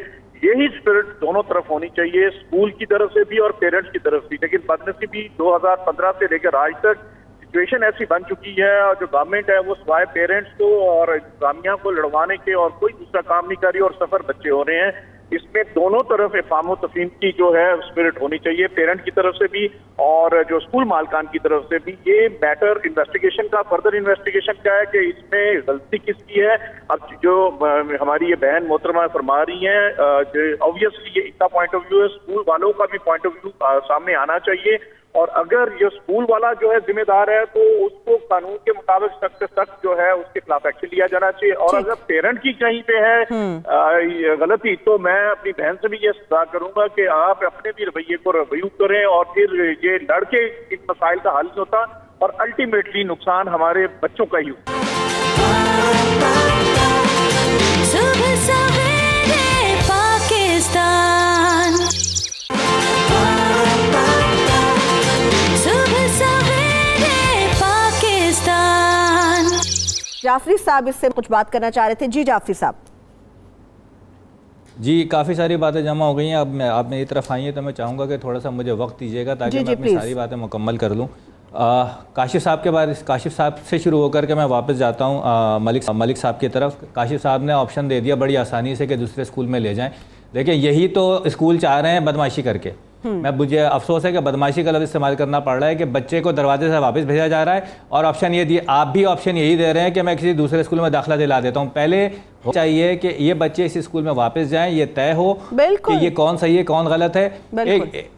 यही स्पिरिट दोनों तरफ होनी चाहिए, स्कूल की तरफ से भी और पेरेंट्स की तरफ से। लेकिन बदनसीबी 2015 से लेकर आज तक सिचुएशन ऐसी बन चुकी है और जो गवर्नमेंट है वो सिवाय पेरेंट्स को और इंतजामिया को लड़वाने के और कोई दूसरा काम नहीं कर रही और सफर बच्चे हो रहे हैं। इसमें दोनों तरफ इफ़ाम तफहीम की जो है स्पिरिट होनी चाहिए, पेरेंट की तरफ से भी और जो स्कूल मालकान की तरफ से भी। ये मैटर इन्वेस्टिगेशन का, फर्दर इन्वेस्टिगेशन का है कि इसमें गलती किसकी है। अब जो हमारी ये बहन मोहतरमा फरमा रही हैं, ऑब्वियसली ये इनका पॉइंट ऑफ व्यू है, स्कूल वालों का भी पॉइंट ऑफ व्यू सामने आना चाहिए। और अगर ये स्कूल वाला जो है जिम्मेदार है तो उसको कानून के मुताबिक सख्त से सख्त जो है उसके खिलाफ एक्शन लिया जाना चाहिए। और अगर पेरेंट की कहीं पे है गलती, तो मैं अपनी बहन से भी ये सलाह करूंगा कि आप अपने भी रवैये को रिव्यू करें और फिर ये लड़के इन मसाइल का हल होता और अल्टीमेटली नुकसान हमारे बच्चों का ही होता। जाफरी साहब इससे कुछ बात करना चाह रहे थे। जी जाफरी साहब। जी, काफ़ी सारी बातें जमा हो गई हैं। अब आप मेरी तरफ आई हैं तो मैं चाहूँगा कि थोड़ा सा मुझे वक्त दीजिएगा ताकि मैं अपनी सारी बातें मुकम्मल कर लूँ। काशिफ साहब के बाद काशिफ साहब से शुरू होकर के मैं वापस जाता हूँ मलिक साहब की तरफ। काशिफ साहब ने ऑप्शन दे दिया बड़ी आसानी से कि दूसरे स्कूल में ले जाएँ। देखिए, यही तो स्कूल चाह रहे हैं बदमाशी करके। मुझे अफसोस है कि बदमाशी का लफ्ज़ इस्तेमाल करना पड़ रहा है कि बच्चे को दरवाजे से वापस भेजा जा रहा है और ऑप्शन ये दिए, आप भी ऑप्शन यही दे रहे हैं कि मैं किसी दूसरे स्कूल में दाखिला दिला देता हूँ। पहले चाहिए कि ये बच्चे इस स्कूल में वापस जाएं, ये तय हो कि ये कौन सही है कौन गलत है।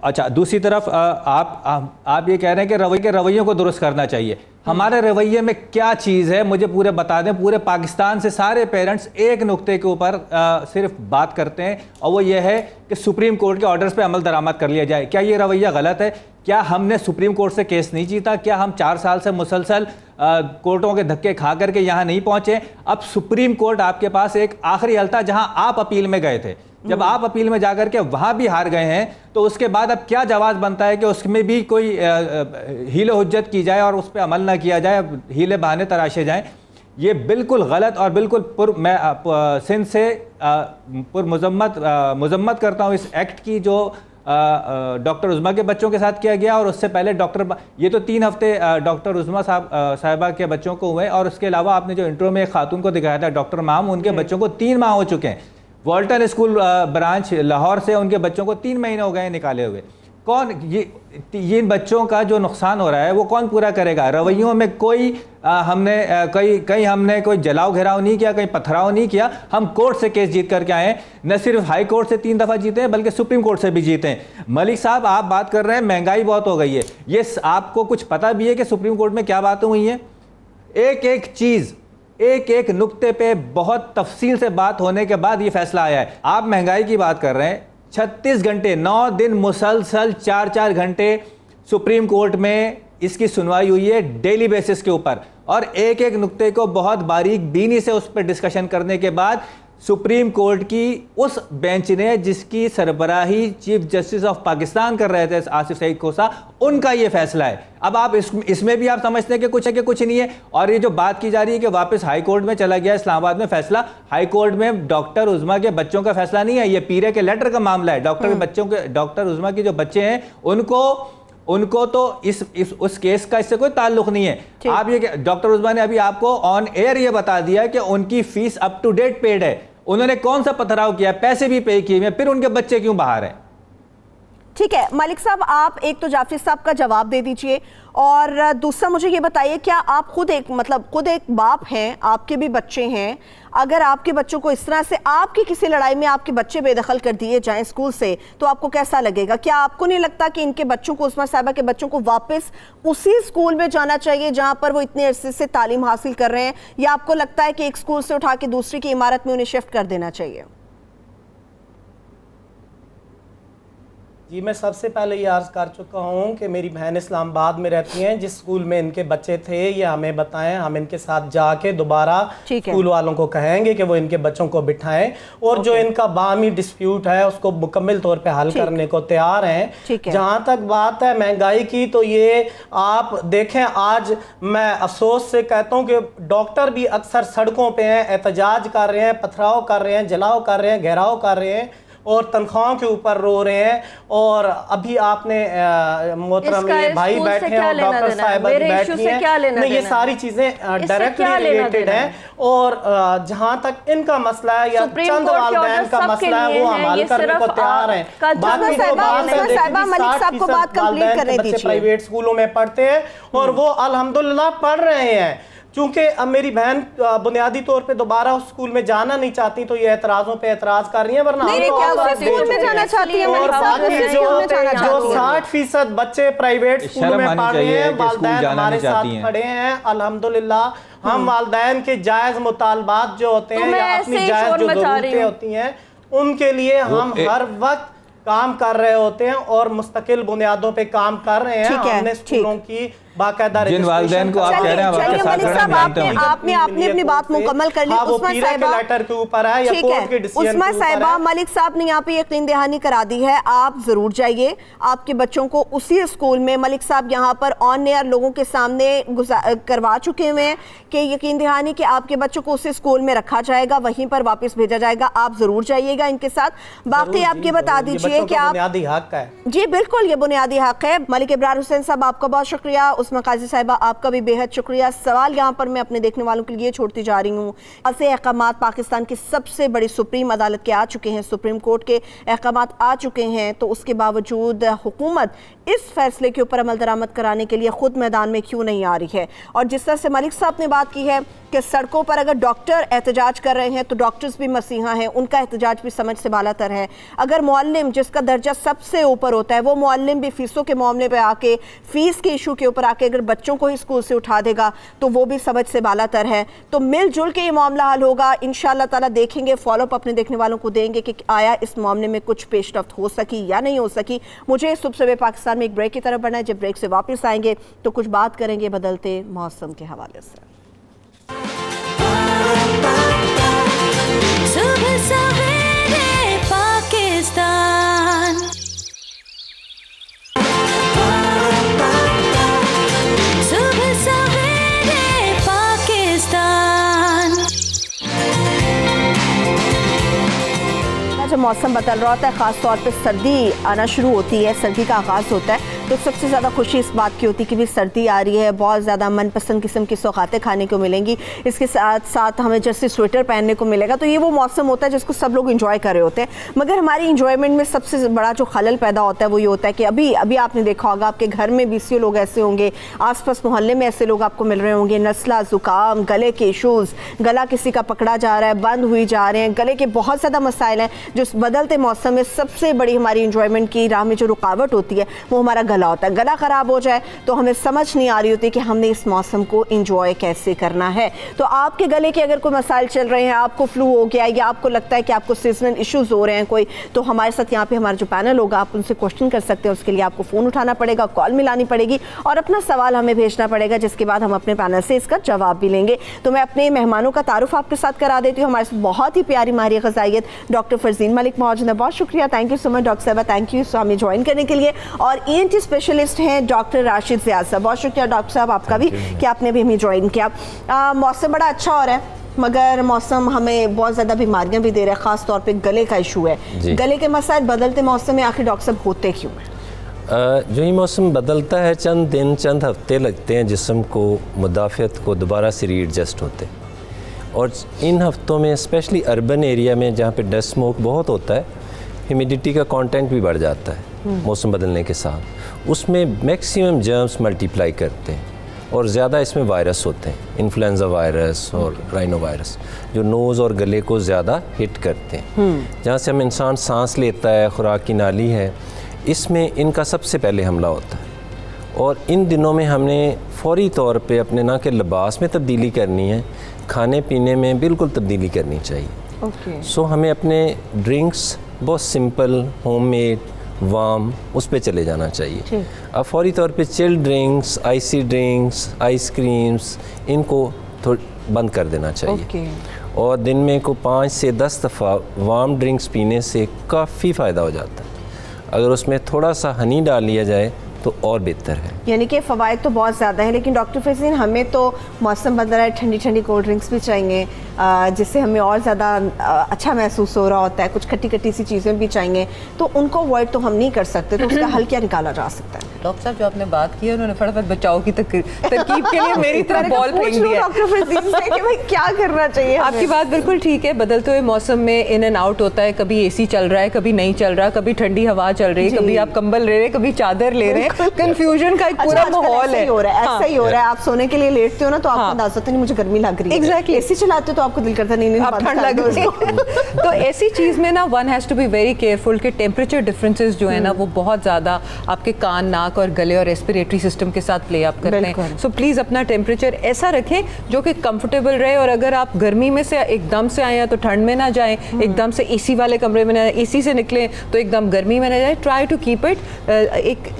अच्छा, दूसरी तरफ आप ये कह रहे हैं कि रवैयों को दुरुस्त करना चाहिए। हमारे रवैये में क्या चीज़ है मुझे पूरे बता दें। पूरे पाकिस्तान से सारे पेरेंट्स एक नुक्ते के ऊपर सिर्फ बात करते हैं और वो ये है कि सुप्रीम कोर्ट के ऑर्डर्स पे अमल दरामद कर लिया जाए। क्या ये रवैया गलत है? क्या हमने सुप्रीम कोर्ट से केस नहीं जीता? क्या हम 4 साल से मुसलसल कोर्टों के धक्के खा करके यहाँ नहीं पहुंचे? अब सुप्रीम कोर्ट आपके पास एक आखिरी हल था जहां आप अपील में गए थे। जब आप अपील में जाकर के वहां भी हार गए हैं तो उसके बाद अब क्या जवाब बनता है कि उसमें भी कोई हीलो हुज्जत की जाए और उस पर अमल ना किया जाए, हीले बहाने तराशे जाएं। ये बिल्कुल गलत और बिल्कुल मैं सिंध से मुजम्मत करता हूँ इस एक्ट की जो डॉक्टर उज़मा के बच्चों के साथ किया गया और उससे पहले ये तो 3 हफ्ते डॉक्टर उज़मा साहिबा के बच्चों को हुए और उसके अलावा आपने जो इंट्रो में एक खातून को दिखाया था डॉक्टर माम, उनके बच्चों को 3 माह हो चुके हैं। वॉल्टन स्कूल ब्रांच लाहौर से उनके बच्चों को 3 महीने हो गए निकाले हुए। कौन ये इन बच्चों का जो नुकसान हो रहा है वो कौन पूरा करेगा? रवैयों में कोई हमने कोई जलाओ घेराव नहीं किया, कहीं पथराव नहीं किया। हम कोर्ट से केस जीत करके आए हैं, न सिर्फ हाई कोर्ट से 3 दफ़ा जीते हैं बल्कि सुप्रीम कोर्ट से भी जीते हैं। मलिक साहब, आप बात कर रहे हैं महंगाई बहुत हो गई है, ये आपको कुछ पता भी है कि सुप्रीम कोर्ट में क्या बातें हुई हैं? एक एक चीज़ एक नुक्ते पे बहुत तफसील से बात होने के बाद ये फैसला आया है। आप महंगाई की बात कर रहे हैं, 36 घंटे 9 दिन मुसलसल 4-4 घंटे सुप्रीम कोर्ट में इसकी सुनवाई हुई है डेली बेसिस के ऊपर और एक नुक्ते को बहुत बारीक बीनी से उस पर डिस्कशन करने के बाद सुप्रीम कोर्ट की उस बेंच ने जिसकी सरबराही चीफ जस्टिस ऑफ पाकिस्तान कर रहे थे आसिफ सईद खोसा, उनका ये फैसला है। अब आप इसमें भी आप समझते हैं कि कुछ है कि कुछ नहीं है। और ये जो बात की जा रही है कि वापस हाई कोर्ट में चला गया इस्लामाबाद में फैसला, हाई कोर्ट में डॉक्टर उज़मा के बच्चों का फैसला नहीं है, ये पीरे के लेटर का मामला है। डॉक्टर उज़मा के जो बच्चे हैं उनको तो उस केस का इससे कोई ताल्लुक नहीं है। आप ये डॉक्टर उज़मा ने अभी आपको ऑन एयर ये बता दिया कि उनकी fees up to date paid है। उन्होंने कौन सा पथराव किया? पैसे भी पे किए, फिर उनके बच्चे क्यों बाहर हैं? ठीक है मलिक साहब, आप एक तो जाफरी साहब का जवाब दे दीजिए और दूसरा मुझे ये बताइए, क्या आप खुद एक बाप हैं, आपके भी बच्चे हैं, अगर आपके बच्चों को इस तरह से आपकी किसी लड़ाई में आपके बच्चे बेदखल कर दिए जाएं स्कूल से तो आपको कैसा लगेगा? क्या आपको नहीं लगता कि इनके बच्चों को, उस्मा साहिबा के बच्चों को वापस उसी स्कूल में जाना चाहिए जहां पर वो इतने अरसे से तालीम हासिल कर रहे हैं, या आपको लगता है कि एक स्कूल से उठा के दूसरी की इमारत में उन्हें शिफ्ट कर देना चाहिए? जी, मैं सबसे पहले ये अर्ज़ कर चुका हूँ कि मेरी बहन इस्लामाबाद में रहती हैं। जिस स्कूल में इनके बच्चे थे ये हमें बताएं, हम इनके साथ जाके दोबारा स्कूल वालों को कहेंगे कि वो इनके बच्चों को बिठाएं और जो इनका बामी डिस्प्यूट है उसको मुकम्मल तौर पे हल करने को तैयार हैं। जहाँ तक बात है महंगाई की, तो ये आप देखें, आज मैं अफसोस से कहता हूँ कि डॉक्टर भी अक्सर सड़कों पर हैं, एहतजाज कर रहे हैं, पथराव कर रहे हैं, जलाव कर रहे हैं, घेराव कर रहे हैं और तनख्वाहों के ऊपर रो रहे हैं। और अभी आपने मोहतरम ये भाई बैठे हैं और डॉक्टर साहिबा बैठी हैं, नहीं, ये सारी चीजें डायरेक्टली रिलेटेड हैं। और जहां तक इनका मसला है या चंद वालिदैन का मसला है वो हम हल करने को तैयार हैं। बाकी जो बात है, 60% वालिदैन के बच्चे प्राइवेट स्कूलों में पढ़ते हैं और वो अल्हम्दुलिल्लाह पढ़ रहे हैं। चूंकि अब मेरी बहन बुनियादी तौर पे दोबारा उस स्कूल में जाना नहीं चाहती तो ये एतराज़ों पे एतराज़ कर रही हैं, वरना स्कूल में जाना चाहती है। और बाकी जो 60% बच्चे प्राइवेट स्कूल में पढ़ रहे हैं, वालिदैन हमारे साथ खड़े हैं अल्हम्दुलिल्लाह। हम वालिदैन के जायज़ मुतालबात जो होते हैं या अपनी जायज़ जो ज़रूरतें होती हैं उनके लिए हम हर वक्त काम कर रहे होते हैं और मुस्तकिल बुनियादों पे काम कर रहे हैं। हमने स्कूलों की बाकायदा जिन वालिदैन को आप कह रहे हैं आपने अपनी बात मुकम्मल कर ली। उस्मा साहिबा लेटर के ऊपर है या कोर्ट के डिसीजन के ऊपर है। उस्मा साहिबा, मलिक साहब ने यहाँ पे यकीन दहानी करा दी है, आप जरूर जाइए, आपके बच्चों को उसी स्कूल में, मलिक साहब यहाँ पर ऑन एयर लोगों के सामने करवा चुके हुए हैं कि यकीन दहानी कि आपके बच्चों को उसी स्कूल में रखा जाएगा, वहीं पर वापस भेजा जाएगा। आप जरूर जाइएगा इनके साथ। बाकी आप ये बता दीजिए कि आप, बुनियादी हक है। जी बिल्कुल, ये बुनियादी हक है। मलिक इब्रार हुसैन साहब, आपका बहुत शुक्रिया। उस्मा काजी साहिबा, आपका भी बेहद शुक्रिया। सवाल यहाँ पर मैं अपने देखने वालों के लिए छोड़ती जा रही हूँ। ऐसे अहकामात पाकिस्तान की सबसे बड़ी सुप्रीम अदालत के आ चुके हैं, सुप्रीम कोर्ट के अहकामात आ चुके हैं, तो उसके बावजूद हुकूमत इस फैसले के ऊपर अमल दरामद कराने के लिए खुद मैदान में क्यों नहीं आ रही है? और जिस तरह से मलिक साहब ने बात की है कि सड़कों पर अगर डॉक्टर एहतजाज कर रहे हैं तो डॉक्टर्स भी मसीहा हैं, उनका एहतजाज भी समझ से बालातर है। अगर मुअल्लिम, जिसका दर्जा सबसे ऊपर होता है, वो मुअल्लिम भी फीसों के मामले पे आके, फीस के इशू के ऊपर आके अगर बच्चों को ही स्कूल से उठा देगा तो वो भी समझ से बालातर है। तो मिलजुल के ये मामला हल होगा इंशाअल्लाह ताला। देखेंगे, फॉलोअप अपने देखने वालों को देंगे कि आया इस मामले में कुछ पेशरफ्त हो सकी या नहीं हो सकी। मुझे सुबह सवेरे पाकिस्तान में एक ब्रेक की तरफ बढ़ना है। जब ब्रेक से वापस आएंगे तो कुछ बात करेंगे बदलते मौसम के हवाले से। सुबह सवेरे पाकिस्तान, सुबह सवेरे पाकिस्तान। जब मौसम बदल रहा होता है, ख़ास तौर पे सर्दी आना शुरू होती है, सर्दी का आगाज़ होता है, तो सबसे ज़्यादा खुशी इस बात की होती है कि भी सर्दी आ रही है, बहुत ज़्यादा मनपसंद किस्म की सौगातें खाने को मिलेंगी, इसके साथ साथ हमें जैसे स्वेटर पहनने को मिलेगा। तो ये वो मौसम होता है जिसको सब लोग इंजॉय कर रहे होते हैं। मगर हमारी इंजॉयमेंट में सबसे बड़ा जो खलल पैदा होता है वो ये होता है कि अभी अभी आपने देखा होगा, आपके घर में 20 लोग ऐसे होंगे, आसपास मोहल्ले में ऐसे लोग आपको मिल रहे होंगे, नस्ला, ज़ुकाम, गले के इशूज़, गला किसी का पकड़ा जा रहा है, बंद हुई जा रहे हैं, गले के बहुत ज़्यादा मसाइल हैं। जो बदलते मौसम में सबसे बड़ी हमारी इंजॉयमेंट की राह में जो रुकावट होती है वो हमारा गला होता है। गला ख़राब हो जाए तो हमें समझ नहीं आ रही होती कि हमने इस मौसम को इंजॉय कैसे करना है। तो आपके गले के अगर कोई मसाइल चल रहे हैं, आपको फ्लू हो गया या आपको लगता है कि आपको सीजनल इश्यूज़ हो रहे हैं कोई, तो हमारे साथ यहाँ पे हमारा जो पैनल होगा, आप उनसे क्वेश्चन कर सकते हैं। उसके लिए आपको फ़ोन उठाना पड़ेगा, कॉल मिलानी पड़ेगी और अपना सवाल हमें भेजना पड़ेगा, जिसके बाद हम अपने पैनल से इसका जवाब भी लेंगे। तो मैं अपने मेहमानों का तारुफ आपके साथ करा देती हूँ। हमारे साथ बहुत ही प्यारी माहिर ग़िज़ाइयत डॉक्टर फरजीन मलिक मौजूद है। बहुत शुक्रिया, thank you so much doctor साहबा, थैंक यू हमें ज्वाइन करने के लिए। और ENT स्पेशलिस्ट हैं डॉक्टर राशिद ज़ियाद साहब। बहुत शुक्रिया डॉक्टर साहब आपका भी कि आपने भी हमें ज्वाइन किया। मौसम बड़ा अच्छा हो रहा है, मगर मौसम हमें बहुत ज़्यादा बीमारियां भी दे रहा है, ख़ास तौर पे गले का इशू है। गले के मसाइल बदलते मौसम में आखिर डॉक्टर साहब होते क्यों हैं? जो ये मौसम बदलता है, चंद दिन चंद हफ्ते लगते हैं जिस्म को मुदाफ़ियत को दोबारा से रीएडजस्ट होते, और इन हफ्तों में स्पेशली अर्बन एरिया में जहाँ पे डस्ट स्मोक बहुत होता है, ह्यूमिडिटी का कंटेंट भी बढ़ जाता है मौसम बदलने के साथ। उसमें मैक्सिमम जर्म्स मल्टीप्लाई करते हैं और ज़्यादा इसमें वायरस होते हैं, इन्फ्लुएंजा वायरस और राइनो वायरस, जो नोज़ और गले को ज़्यादा हिट करते हैं। जहाँ से हम इंसान सांस लेता है, खुराक की नाली है, इसमें इनका सबसे पहले हमला होता है। और इन दिनों में हमने फौरी तौर पे अपने ना के लिबास में तब्दीली करनी है, खाने पीने में बिल्कुल तब्दीली करनी चाहिए। सो हमें अपने ड्रिंक्स बहुत सिंपल, होममेड, वार्म, उस पे चले जाना चाहिए। अब फौरी तौर पे चिल्ड ड्रिंक्स, आइसी ड्रिंक्स, आइसक्रीम्स, इनको थोड़ा बंद कर देना चाहिए। और दिन में को 5 से 10 दफ़ा वार्म ड्रिंक्स पीने से काफ़ी फ़ायदा हो जाता है। अगर उसमें थोड़ा सा हनी डाल लिया जाए तो और बेहतर है। यानी कि फ़वाइद तो बहुत ज़्यादा है, लेकिन डॉक्टर फरजीन, हमें तो मौसम बदल रहा है, ठंडी ठंडी कोल्ड ड्रिंक्स भी चाहिए, जिससे हमें और ज़्यादा अच्छा महसूस हो रहा होता है, कुछ खट्टी खट्टी सी चीज़ें भी चाहिए, तो उनको अवॉइड तो हम नहीं कर सकते। तो उसका हल क्या निकाला जा सकता है? डॉक्टर साहब, जो आपने बात की है, उन्होंने फटाफट बचाव की तरकीब के लिए मेरी तरफ बॉल फेंक दिया डॉक्टर फरजीन से कि भाई क्या करना चाहिए? आपकी बात बिल्कुल ठीक है। बदलते हुए मौसम में इन एंड आउट होता है, कभी AC चल रहा है, कभी नहीं चल रहा, कभी ठंडी हवा चल रही है, कभी आप कंबल ले रहे हैं, कभी चादर ले रहे हैं, कंफ्यूजन का एक पूरा माहौल है। ऐसा ही हो रहा है। आप सोने के लिए लेटते हो ना, तो आपको अंदाजा होता नहीं मुझे गर्मी लग रही है। एग्जैक्टली। AC चलाते हो तो आपको दिल करता नहीं ठंड लग रही है। तो ऐसी चीज़ में ना one has to be very careful कि टेम्परेचर डिफरेंसेस जो है ना, वो बहुत ज़्यादा आपके कान, नाक और गले और रेस्पिरेटरी सिस्टम के साथ प्ले अप करते हैं। सो प्लीज़ अपना टेम्परेचर ऐसा रखें जो कि कंफर्टेबल रहे, और अगर आप गर्मी में से एकदम से आए हैं तो ठंड में ना जाएं, एकदम से AC वाले कमरे में ना, AC से निकलें तो एकदम गर्मी में ना जाएं। ट्राई टू कीप इट एक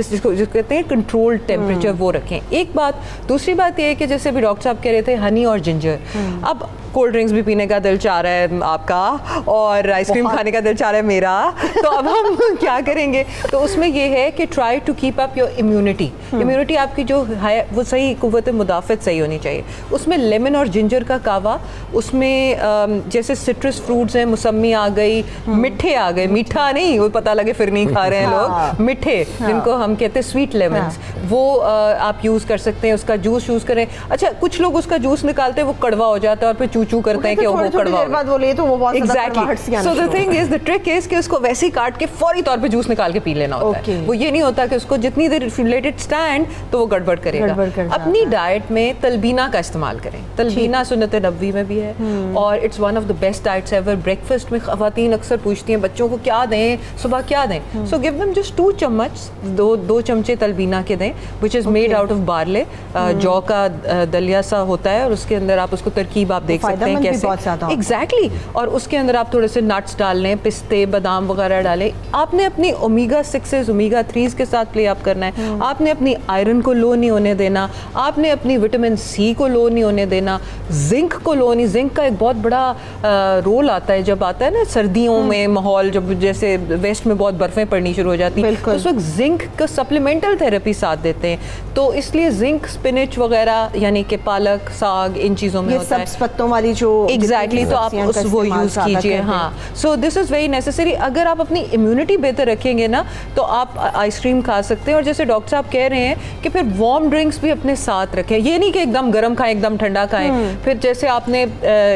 जिसको कहते हैं कंट्रोल्ड टेम्परेचर, वो रखें। एक बात। दूसरी बात ये है कि जैसे भी डॉक्टर साहब कह रहे थे, हनी और जिंजर। अब कोल्ड ड्रिंक्स भी पीने का दिल चाह रहा है आपका और आइसक्रीम खाने का दिल चाह रहा है मेरा, तो अब हम क्या करेंगे? तो उसमें ये है कि try to keep up your immunity. Immunity आपकी जो है वो सही, कुव्वत मुदाफ़त सही होनी चाहिए। उसमें लेमन और जिंजर का कावा, उसमें जैसे सिट्रस फ्रूट्स हैं, मौसमी आ गई, मिठे आ गए, मीठा नहीं वो पता लगे फिर नहीं खा रहे हैं लोग, मिठे जिनको हम कहते हैं स्वीट लेमन्स, वो आप यूज़ कर सकते हैं। उसका जूस यूज़ करें। अच्छा, कुछ लोग उसका जूस निकालते हैं वो कड़वा हो जाता है और फिर चू करते हैं कि वो कड़वा हो। Exactly. So the thing is, the trick is कि उसको वैसे ही काट के फौरी तौर पे जूस निकाल के पी लेना होता है। वो ये नहीं होता कि उसको जितनी देर लेट इट स्टैंड तो वो गड़बड़ करेगा। अपनी डाइट में तलबीना का इस्तेमाल करें। तलबीना सुन्नत नबवी में भी है और it's one of the best diets ever. Breakfast में खवातीन अक्सर पूछती हैं बच्चों को क्या दें, सुबह क्या दें, सो गिव देम जस्ट 2 चम्मच, दो चमचे तलबीना के दें, which is made out of barley. जौ का दलिया सा होता है और उसके अंदर आप उसको तरकीब आप देख सकते हैं कैसे। एग्जैक्टली। और उसके अंदर आप थोड़े से नट्स डाल लें, पिस्ते बादाम वगैरह डालें। आपने अपनी ओमेगा 6 ओमेगा 3 के साथ प्ले अप करना है। आपने अपनी आयरन को लो नहीं होने देना, आपने अपनी विटामिन सी को लो नहीं होने देना, जिंक को लो नहीं। जिंक का एक बहुत बड़ा रोल आता है जब आता है ना सर्दियों में माहौल, जब जैसे वेस्ट में बहुत बर्फें पड़नी शुरू हो जाती हैं तो उस वक्त जिंक का सप्लीमेंटल थेरेपी साथ देते हैं। तो इसलिए जिंक, स्पिनच वगैरह यानी कि पालक, साग, इन चीज़ों में होता है, पत्तों वाली जो एग्जैक्टली। तो आप वो यूज़ कीजिए। हाँ, so this is very necessary. अगर आप अपनी इम्यूनिटी बेहतर रखेंगे ना तो आप आइसक्रीम खा सकते हैं। और जैसे डॉक्टर साहब कह रहे हैं कि फिर वार्म ड्रिंक्स भी अपने साथ रखें। ये नहीं कि एकदम गर्म खाएं, एकदम ठंडा खाएं। फिर जैसे आपने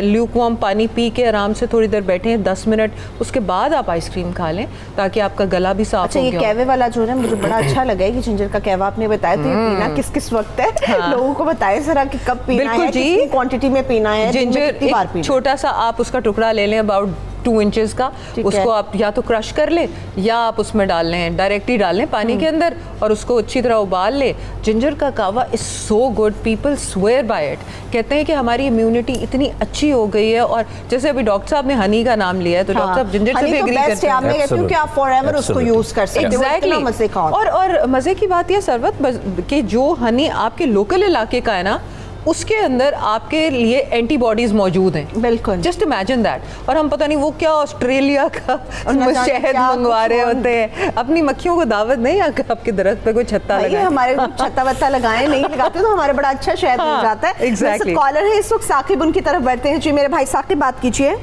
ल्यूक वार्म पानी पी के आराम से थोड़ी देर बैठे 10 मिनट, उसके बाद आप आइसक्रीम खा लें ताकि आपका गला भी साफ हो गया। ये कहवे वाला जो है मुझे बड़ा अच्छा लगा है कि जिंजर का कहवा आपने बताया, तो ये पीना किस किस वक्त है? हाँ। लोगों को बताएं जरा कि कब पीना है, कितनी क्वांटिटी में पीना है, जिंजर छोटा सा आप उसका टुकड़ा ले लें अबाउट 2 इंचेस का, उसको आप या तो क्रश कर लें या आप उसमें डाल लें, डायरेक्टली डाल लें पानी के अंदर और उसको अच्छी तरह उबाल लें। जिंजर का कावा is so good, people swear by it. कहते हैं कि हमारी इम्यूनिटी इतनी अच्छी हो गई है। और जैसे अभी डॉक्टर साहब ने हनी का नाम लिया है तो डॉक्टर साहब जिंजर से भी एग्री करते हैं क्योंकि आप फॉरएवर उसको यूज कर सकते हो। एग्जैक्टली। मजे का और मजे की बात यह सरवत कि जो हनी आपके लोकल इलाके का है ना, उसके अंदर आपके लिए एंटीबॉडीज मौजूद हैं। बिल्कुल। Just imagine that. और हम पता नहीं वो क्या ऑस्ट्रेलिया का शहद मंगवा रहे होते हैं। अपनी मक्खियों को दावत नहीं, आपके दरख्त पे कोई छत्ता लगाए, हमारे छत्ता वत्ता लगाए नहीं लगाते तो हमारे बड़ा अच्छा शहद मिल जाता है। एग्जैक्टली। कॉलर है इस वक्त साकिब, उनकी तरफ बैठते हैं। जी मेरे भाई साकिब, बात कीजिए।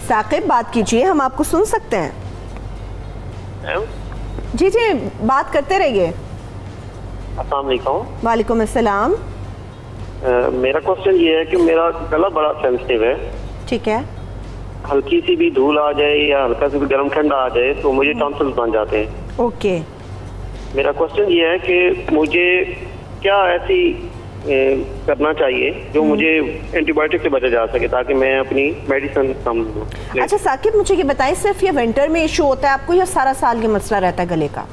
साकिब बात कीजिए, हम आपको सुन सकते हैं। जी जी बात करते रहिए। अस्सलाम वालेकुम। वालेकुम अस्सलाम। मेरा क्वेश्चन ये है कि मेरा गला बड़ा सेंसिटिव है। ठीक है। हल्की सी भी धूल आ जाए या हल्का सा भी गर्म ठंडा आ जाए तो मुझे टॉन्सिल्स बन जाते हैं। ओके। मेरा क्वेश्चन ये है कि मुझे क्या ऐसी करना चाहिए जो मुझे एंटीबायोटिक से बचा जा सके ताकि मैं अपनी मेडिसिन कम लूं। अच्छा साकिब, मुझे ये बताएं, सिर्फ ये विंटर में इशू होता है आपको या सारा साल ये मसला रहता है गले का?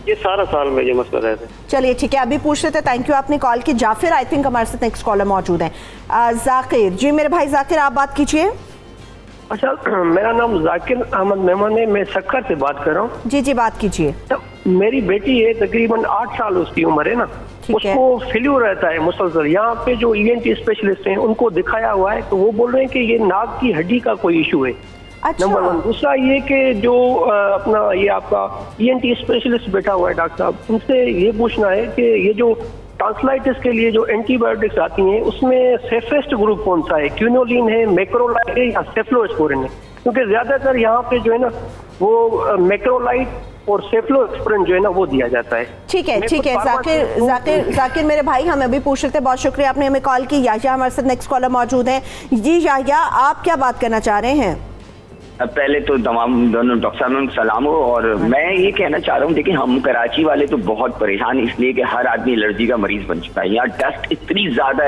ये सारा साल में ये मसला रहता है। चलिए ठीक है, अभी पूछ लेते हैं। थैंक यू, आपने कॉल की। जाफिर आई थिंक हमारे साथ नेक्स्ट कॉलर मौजूद है। जाकिर जी मेरे भाई जाकिर, आप बात कीजिए। अच्छा, मेरा नाम जाकिर अहमद मेमन है, मैं सक्कर से बात कर रहा हूँ। जी जी बात कीजिए। तो मेरी बेटी है, तकरीबन 8 साल उसकी उम्र है ना, उसको फ्लू रहता है मुसलसल। यहाँ पे जो ENT स्पेशलिस्ट हैं उनको दिखाया हुआ है तो वो बोल रहे हैं कि ये नाक की हड्डी का कोई इशू है। अच्छा। नंबर 1। दूसरा ये कि जो अपना ये आपका ENT स्पेशलिस्ट बैठा हुआ है डॉक्टर साहब, उनसे ये पूछना है कि ये जो टॉन्सिलाइटिस के लिए जो एंटीबायोटिक्स आती हैं उसमें सेफेस्ट ग्रुप कौन सा है? क्यूनोलिन है, मैक्रोलाइड है या सेफ्लोस्पोरिन है? क्योंकि ज्यादातर यहाँ पे जो है ना वो मैक्रोलाइड और सेफ्लोस्पोरिन जो है ना वो दिया जाता है। ठीक है ठीक है जाकिर मेरे भाई, हम अभी पूछ रहे थे, बहुत शुक्रिया आपने हमें कॉल की। याहिया हमारे साथ नेक्स्ट कॉलर मौजूद है। जी याहिया, आप क्या बात करना चाह रहे हैं? पहले तो तमाम दोनों डॉक्टर साहब में सलाम हो। और मैं ये कहना चाह रहा हूँ, देखिए हम कराची वाले तो बहुत परेशान इसलिए कि हर आदमी एलर्जी का मरीज बन चुका है। यहाँ डस्ट इतनी ज्यादा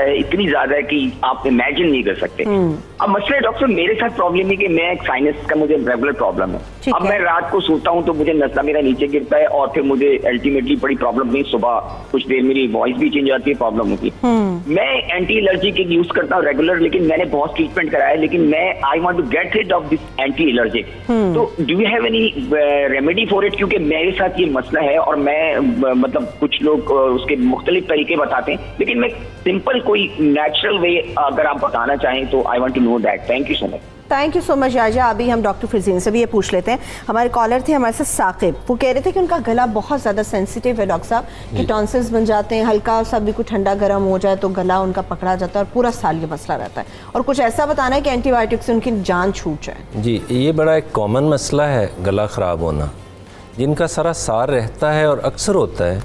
है कि आप इमेजिन नहीं कर सकते। अब मसला डॉक्टर मेरे साथ प्रॉब्लम है कि मैं एक साइनस का मुझे रेगुलर प्रॉब्लम है। अब मैं रात को सोता हूँ तो मुझे नज़ला मेरा नीचे गिरता है और फिर मुझे अल्टीमेटली बड़ी प्रॉब्लम नहीं, सुबह कुछ देर मेरी वॉइस भी चेंज आती है, प्रॉब्लम होती है। मैं एंटी एलर्जी के यूज करता हूँ रेगुलर, लेकिन मैंने बहुत ट्रीटमेंट कराया है, लेकिन मैं I want to get rid of this anti allergy. तो do you have any remedy for it? क्योंकि मेरे साथ ये मसला है और मैं मतलब कुछ लोग उसके मुख्तलिफ तरीके बताते हैं, लेकिन मैं सिंपल कोई नेचुरल वे अगर आप बताना चाहें तो I want to know that. Thank you so much. Thank you so much याजा। अभी हम डॉक्टर फिजीन से भी ये पूछ लेते हैं। हमारे कॉलर थे हमारे साथ साकिब, वो कह रहे थे कि उनका गला बहुत ज़्यादा सेंसिटिव है डॉक्टर साहब, कि टॉन्सिल्स बन जाते हैं, हल्का सा भी कुछ ठंडा गर्म हो जाए तो गला उनका पकड़ा जाता है और पूरा साल ये मसला रहता है, और कुछ ऐसा बताना है कि एंटीबायोटिक से उनकी जान छूट जाए। जी, ये बड़ा एक कॉमन मसला है गला ख़राब होना। जिनका सारा सार रहता है और अक्सर होता है,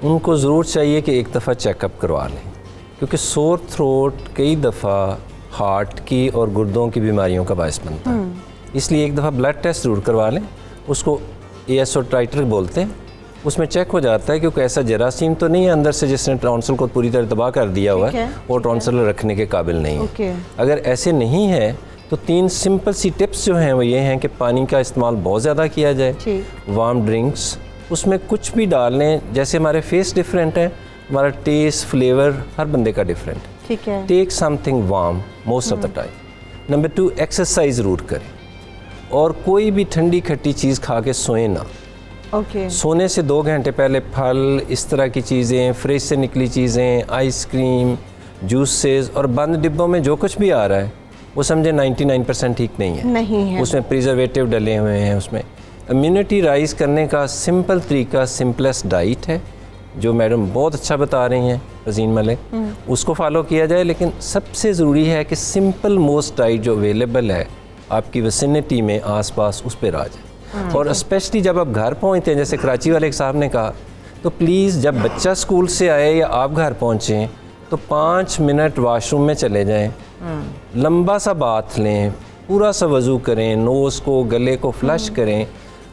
उनको ज़रूर चाहिए कि एक दफ़ा चेकअप करवा लें, क्योंकि सोर थ्रोट कई दफ़ा हार्ट की और गुर्दों की बीमारियों का बायस बनता है। इसलिए एक दफ़ा ब्लड टेस्ट ज़रूर करवा लें, उसको ASO टाइटर बोलते हैं, उसमें चेक हो जाता है क्योंकि ऐसा जरासीम तो नहीं है अंदर से जिसने टॉन्सिल को पूरी तरह तबाह कर दिया हुआ है, वो टॉन्सिल रखने के काबिल नहीं है। अगर ऐसे नहीं है तो 3 सिंपल सी टिप्स जो हैं वो ये हैं कि पानी का इस्तेमाल बहुत ज़्यादा किया जाए, वार्म ड्रिंक्स, उसमें कुछ भी डाल लें, जैसे हमारे फेस डिफरेंट है, हमारा टेस्ट फ्लेवर हर बंदे का डिफरेंट है। Take something warm most of the time. Number 2, exercise ज़रूर करें, और कोई भी ठंडी खट्टी चीज़ खा के सोएं ना। सोने से 2 घंटे पहले फल, इस तरह की चीज़ें, फ्रिज से निकली चीज़ें, आइसक्रीम, जूसेस और बंद डिब्बों में जो कुछ भी आ रहा है वो समझे 99% ठीक नहीं है, उसमें प्रिजर्वेटिव डले हुए हैं। उसमें इम्यूनिटी राइज करने का सिंपल तरीका सिंपलेस्ट डाइट है, जो मैडम बहुत अच्छा बता रही हैं रज़ीन मलिक, उसको फॉलो किया जाए। लेकिन सबसे ज़रूरी है कि सिंपल मोस्ट डाइट जो अवेलेबल है आपकी विसिनिटी में आसपास, उस पर आ जाए। और स्पेशली जब आप घर पहुंचते हैं, जैसे कराची वाले एक साहब ने कहा, तो प्लीज़ जब बच्चा स्कूल से आए या आप घर पहुँचें तो 5 मिनट वाशरूम में चले जाएँ, लंबा सा बाथ लें, पूरा सा वज़ू करें, नोज़ को गले को फ्लश करें।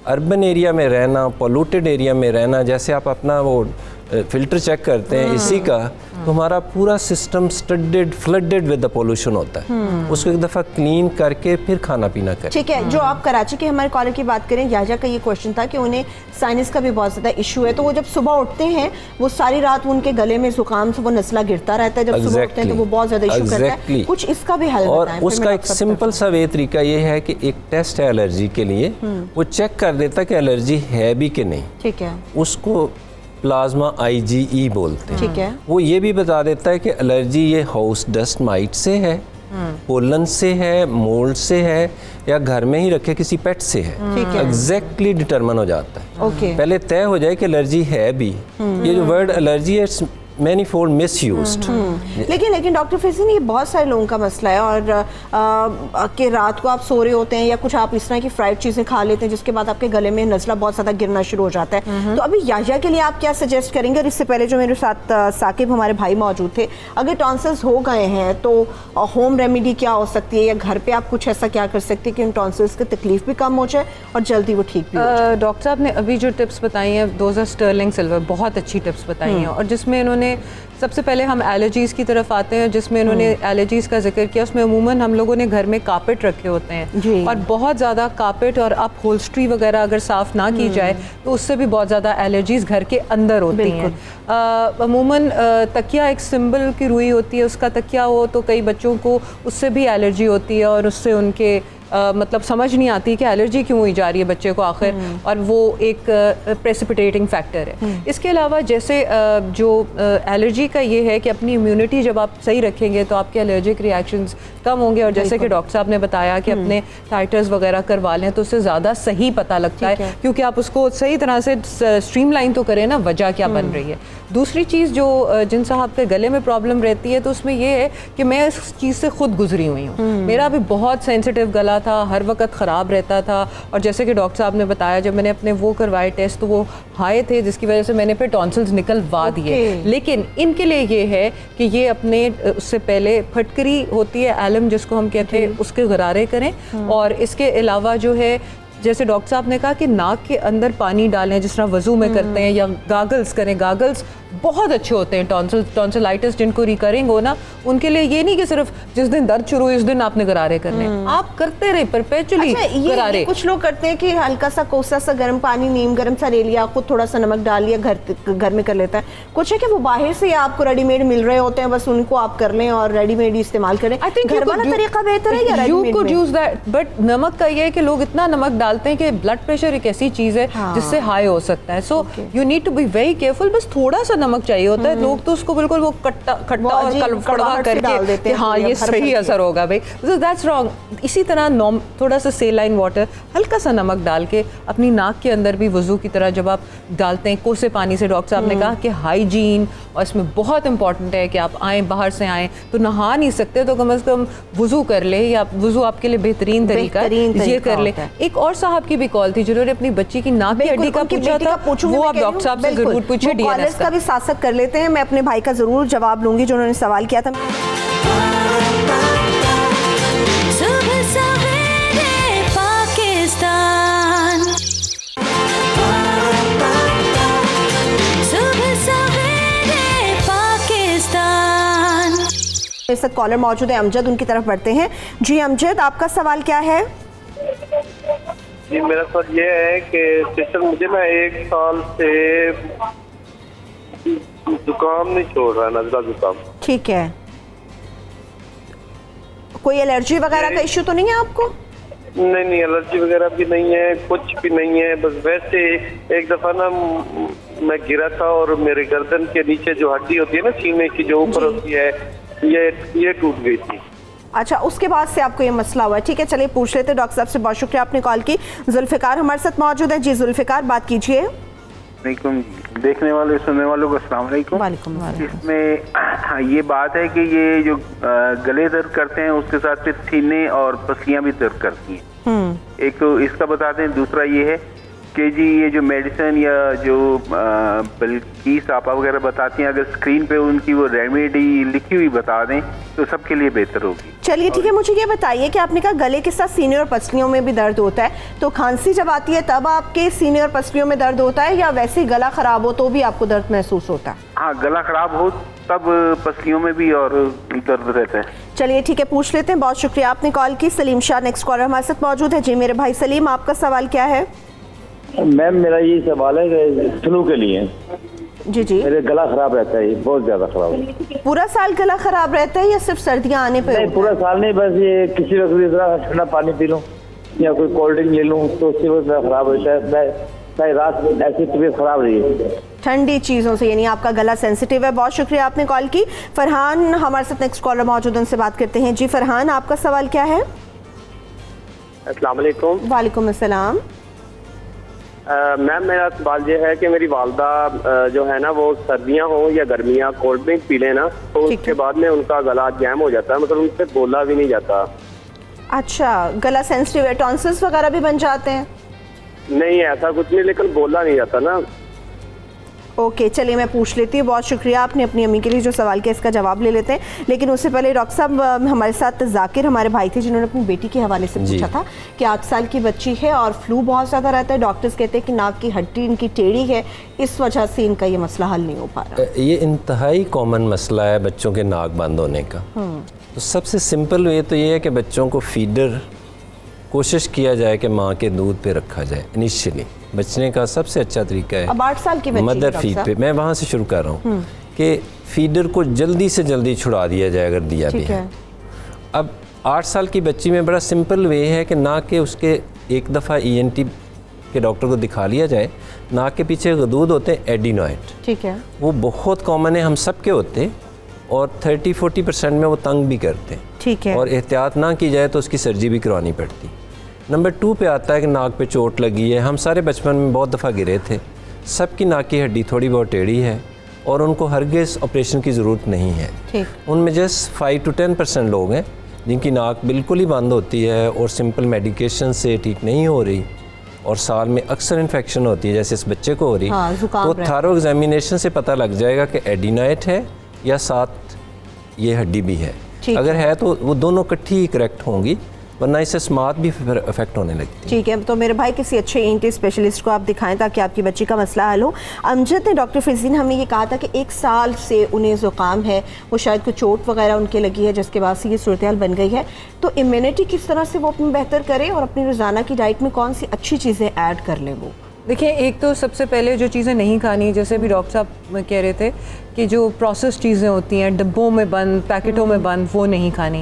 अर्बन एरिया में रहना, पोल्यूटेड एरिया में रहना, जैसे आप अपना वो फ़िल्टर चेक करते हैं इसी का, तो हमारा पूरा system studded flooded with the pollution होता है, उसको एक दफ़ा क्लीन करके फिर खाना पीना करें। ठीक है, जो आप कराची के हमारे कॉलर की बात करें, याजा का ये क्वेश्चन था कि उन्हें साइनस का भी बहुत ज़्यादा इशू है, तो वो जब सुबह उठते हैं वो सारी रात उनके गले में ज़ुकाम से वो नज़ला गिरता रहता है, जब सुबह उठते हैं तो वो बहुत ज़्यादा इशू करता है, कुछ इसका भी हल और उसका एक सिंपल सा वे तरीका ये है कि एक टेस्ट है एलर्जी के लिए, वो चेक कर देता है कि एलर्जी है भी कि नहीं। ठीक है, उसको प्लाज्मा IgE बोलते हैं। ठीक है, वो ये भी बता देता है कि एलर्जी ये हाउस डस्ट माइट से है, पोलन से है, मोल्ड से है, या घर में ही रखे किसी पेट से है। एग्जैक्टली डिटरमिन हो जाता है। पहले तय हो जाए कि एलर्जी है भी। ये जो वर्ड एलर्जी है मैनीफोल्ड मिसयूज्ड। लेकिन डॉक्टर फिजीन, ये बहुत सारे लोगों का मसला है, और कि रात को आप सो रहे होते हैं या कुछ आप इस तरह की फ्राइड चीज़ें खा लेते हैं जिसके बाद आपके गले में नज़ला बहुत ज़्यादा गिरना शुरू हो जाता है। तो अभी याजा के लिए आप क्या सजेस्ट करेंगे? और इससे पहले जो मेरे साथ साकिब हमारे भाई मौजूद थे, अगर टॉन्सिल्स हो गए हैं तो होम रेमेडी क्या हो सकती है, या घर पर आप कुछ ऐसा क्या कर सकते हैं कि उन टॉन्सिल्स की तकलीफ भी कम हो जाए और जल्दी वो ठीक भी हो जाए? डॉक्टर साहब ने अभी जो टिप्स बताई हैं, दोज आर स्टर्लिंग सिल्वर, बहुत अच्छी टिप्स बताई हैं, और जिसमें इन्होंने सबसे पहले हम एलर्जीज़ की तरफ आते हैं, जिसमें इन्होंने एलर्जीज़ का जिक्र किया। उसमें अमूमन हम लोगों ने घर में कारपेट रखे होते हैं, और बहुत ज़्यादा कारपेट और अपहोल्स्ट्री वगैरह अगर साफ़ ना की जाए तो उससे भी बहुत ज़्यादा एलर्जीज़ घर के अंदर होती हैं। अमूमन तकिया एक सिंबल की रुई होती है, उसका तकिया हो तो कई बच्चों को उससे भी एलर्जी होती है, और उससे उनके मतलब समझ नहीं आती कि एलर्जी क्यों हुई जा रही है बच्चे को आखिर, और वो एक प्रेसिपिटेटिंग फैक्टर है। इसके अलावा जैसे जो एलर्जी का ये है कि अपनी इम्यूनिटी जब आप सही रखेंगे तो आपके एलर्जिक रिएक्शंस कम होंगे, और जैसे कि डॉक्टर साहब ने बताया कि अपने टाइटर्स वगैरह करवा लें तो उससे ज़्यादा सही पता लगता है, क्योंकि आप उसको सही तरह से स्ट्रीमलाइन तो करें ना, वजह क्या बन रही है। दूसरी चीज़ जो जिन साहब के गले में प्रॉब्लम रहती है, तो उसमें ये है कि मैं इस चीज़ से खुद गुजरी हुई हूँ। मेरा भी बहुत सेंसिटिव गला था, हर वक्त ख़राब रहता था, और जैसे कि डॉक्टर साहब ने बताया जब मैंने अपने वो करवाए टेस्ट तो वो हाई थे, जिसकी वजह से मैंने फिर टॉन्सिल्स निकलवा दिए। लेकिन इनके लिए ये है कि ये अपने उससे पहले फटकरी होती है एलम जिसको हम कहते हैं, उसके गरारे करें, और इसके अलावा जो है जैसे डॉक्टर साहब ने कहा कि नाक के अंदर पानी डालें जिस तरह वज़ू में करते हैं, या गागल्स करें। गागल्स बहुत अच्छे होते हैं। टॉन्सिलाइटिस जिनको रिकरिंग हो ना, उनके लिए ये नहीं कि सिर्फ जिस दिन दर्द शुरू हुई उस दिन आपने गरारे करने, आप करते रहे परपेचुअली गरारे। कुछ लोग करते हैं कि हल्का सा कोसा सा गर्म पानी, नीम गर्म सा ले लिया, खुद थोड़ा सा नमक डाल लिया, घर में कर लेता है। कुछ है कि वो बाहर से आपको रेडीमेड मिल रहे होते हैं, बस उनको आप कर लें और रेडीमेड ही इस्तेमाल करें। आई थिंक घर वाला तरीका बेहतर है या readymade? You could use that, but नमक का ये है कि लोग इतना नमक डालते हैं कि ब्लड प्रेशर एक ऐसी चीज है जिससे हाई हो सकता है। So you need to be very careful. बस थोड़ा सा नमक चाहिए होता है। लोग तो उसको बिल्कुल वो खट्टा और कड़वा करके हाँ ये सही असर होगा भाई, दैट्स रॉन्ग। इसी तरह थोड़ा सा सेलाइन वाटर, हल्का सा नमक डाल के अपनी नाक के अंदर भी वजू की तरह जब आप डालते हैं कोसे पानी से, डॉक्टर साहब ने कहा कि हाइजीन, और इसमें बहुत इंपॉर्टेंट है कि आप आए, बाहर से आए तो नहा नहीं सकते तो कम से कम वजू कर ले, या वजू आपके लिए बेहतरीन तरीका ये कर ले। एक और साहब की भी कॉल थी जिन्होंने अपनी बच्ची की नाक की हड्डी का पूछा था, वो आप डॉक्टर साहब से जरूर पूछिए। डीएनएस का भी साथ साथ कर लेते हैं। मैं अपने भाई का जरूर जवाब लूंगी जो उन्होंने सवाल किया था। सुबह सवेरे पाकिस्तान, सुबह सवेरे पाकिस्तान। मेरे साथ कॉलर मौजूद है अमजद, उनकी तरफ बढ़ते हैं। जी अमजद, आपका सवाल क्या है? जी मेरा सवाल ये है कि सिस्टर मुझे ना 1 साल से जुकाम नहीं छोड़ रहा, नजला जुकाम। ठीक है, कोई एलर्जी वगैरह का इश्यू तो नहीं है आपको? नहीं, एलर्जी वगैरह भी नहीं है, कुछ भी नहीं है। बस वैसे एक दफा ना मैं गिरा था और मेरे गर्दन के नीचे जो हड्डी होती है ना सीने की जो ऊपर होती है, ये टूट गई थी। अच्छा, उसके बाद से आपको ये मसला हुआ है। ठीक है, चलिए पूछ लेते हैं डॉक्टर साहब से। बहुत शुक्रिया आपने कॉल की। जुल्फिकार हमारे साथ मौजूद है। जी जुल्फिकार, बात कीजिए। देखने वाले सुनने वालों को अस्सलाम वालेकुम। इसमें ये बात है कि ये जो गले दर्द करते हैं उसके साथ फिर सीने और पसलियां भी दर्द करती हैं। एक तो इसका बताते हैं, दूसरा ये है कि जी ये जो मेडिसिन या जो बल्कीस आपा वगैरह बताती हैं, अगर स्क्रीन पे उनकी वो रेमेडी लिखी हुई बता दें तो सबके लिए बेहतर होगी। चलिए ठीक है, मुझे ये बताइए कि आपने कहा गले के साथ सीने और पसलियों में भी दर्द होता है, तो खांसी जब आती है तब आपके सीने और पसलियों में दर्द होता है, या वैसे ही गला खराब हो तो भी आपको दर्द महसूस होता है? हाँ, गला खराब हो तब पसलियों में भी और दर्द रहता है। चलिए ठीक है, पूछ लेते हैं। बहुत शुक्रिया आपने कॉल की। सलीम शाह नेक्स्ट कॉलर हमारे साथ मौजूद है। जी मेरे भाई सलीम, आपका सवाल क्या है? मैम मेरा ये सवाल है कि फ्लू के लिए। जी मेरे गला खराब रहता है, बहुत ज्यादा खराब। पूरा साल गला खराब रहता है या सिर्फ सर्दियाँ आने पे? नहीं, पूरा साल नहीं, बस ये किसी वक्त ठंडा पानी पी लूँ या कोई कोल्ड ड्रिंक ले लूँ तो उससे बहुत खराब होता है। मैं रात ऐसी तबीयत खराब रही है ठंडी चीज़ों से, यानी आपका गला सेंसिटिव है। बहुत शुक्रिया आपने कॉल की। फरहान हमारे साथ नेक्स्ट कॉलर मौजूद है, उनसे बात करते हैं। जी फरहान, आपका सवाल क्या है? अस्सलाम वालेकुम। वालेकुम अस्सलाम। मैम मेरा सवाल ये है कि मेरी वालदा जो है ना वो सर्दियाँ हो या गर्मियाँ कोल्ड ड्रिंक पी लें ना तो उसके बाद में उनका गला जैम हो जाता है, मतलब उनसे बोला भी नहीं जाता। अच्छा, गला सेंसिटिव है, टॉन्सिल्स वगैरह भी बन जाते हैं? नहीं ऐसा कुछ नहीं, लेकिन बोला नहीं जाता ना। ओके, चलिए मैं पूछ लेती हूँ। बहुत शुक्रिया आपने अपनी अम्मी के लिए जो सवाल किया, इसका जवाब ले लेते हैं। लेकिन उससे पहले डॉक्टर साहब, हमारे साथ जाकिर हमारे भाई थे जिन्होंने अपनी बेटी के हवाले से पूछा था कि 8 साल की बच्ची है और फ्लू बहुत ज़्यादा रहता है। डॉक्टर्स कहते हैं कि नाक की हड्डी इनकी टेढ़ी है, इस वजह से इनका ये मसला हल नहीं हो पा रहा। ये इंतहाई कॉमन मसला है बच्चों के नाक बंद होने का। तो सबसे सिंपल वे तो ये है कि बच्चों को फीडर कोशिश किया जाए कि माँ के दूध पे रखा जाए। इनिशियली बचने का सबसे अच्छा तरीका है अब 8 साल की बच्ची मदर फीड पे। मैं वहाँ से शुरू कर रहा हूँ कि फीडर को जल्दी से जल्दी छुड़ा दिया जाए अगर दिया भी है। अब 8 साल की बच्ची में बड़ा सिंपल वे है कि ना कि उसके एक दफ़ा ENT के डॉक्टर को दिखा लिया जाए। नाक के पीछे गदूद होते हैं एडिनॉइड, ठीक है, वो बहुत कॉमन है, हम सब के होते हैं और 30-40% में वो तंग भी करते हैं। ठीक है, और एहतियात ना की जाए तो उसकी सर्जरी भी करवानी पड़ती। नंबर 2 पे आता है कि नाक पे चोट लगी है। हम सारे बचपन में बहुत दफ़ा गिरे थे, सबकी नाक की हड्डी थोड़ी बहुत टेढ़ी है और उनको हरगिज़ ऑपरेशन की ज़रूरत नहीं है। ठीक। उनमें जस्ट 5 to 10% लोग हैं जिनकी नाक बिल्कुल ही बंद होती है और सिंपल मेडिकेशन से ठीक नहीं हो रही और साल में अक्सर इन्फेक्शन होती है जैसे इस बच्चे को हो रही। तो थारो एग्जामिनेशन से पता लग जाएगा कि एडिनॉइड है या साथ ये हड्डी भी है। अगर है तो वो दोनों इकट्ठी ही करेक्ट होंगी। वरना इससे स्मार्ट भी फिर अफेक्ट होने लगती है। ठीक है, तो मेरे भाई किसी अच्छे ENT स्पेशलिस्ट को आप दिखाएं ताकि आपकी बच्ची का मसला हल हो। अमजद ने, डॉक्टर फिज़ीन हमें ये कहा था कि 1 साल से उन्हें ज़ुकाम है, वो शायद कोई चोट वगैरह उनके लगी है जिसके बाद से ये सूरत हाल बन गई है, तो इम्यूनिटी किस तरह से वो अपनी बेहतर करें और अपनी रोज़ाना की डाइट में कौन सी अच्छी चीज़ें ऐड कर लें वो? देखिए, एक तो सबसे पहले जो चीज़ें नहीं खानी, जैसे अभी डॉक्टर साहब कह रहे थे कि जो प्रोसेस चीज़ें होती हैं डिब्बों में बंद, पैकेटों में बंद, वो नहीं खानी।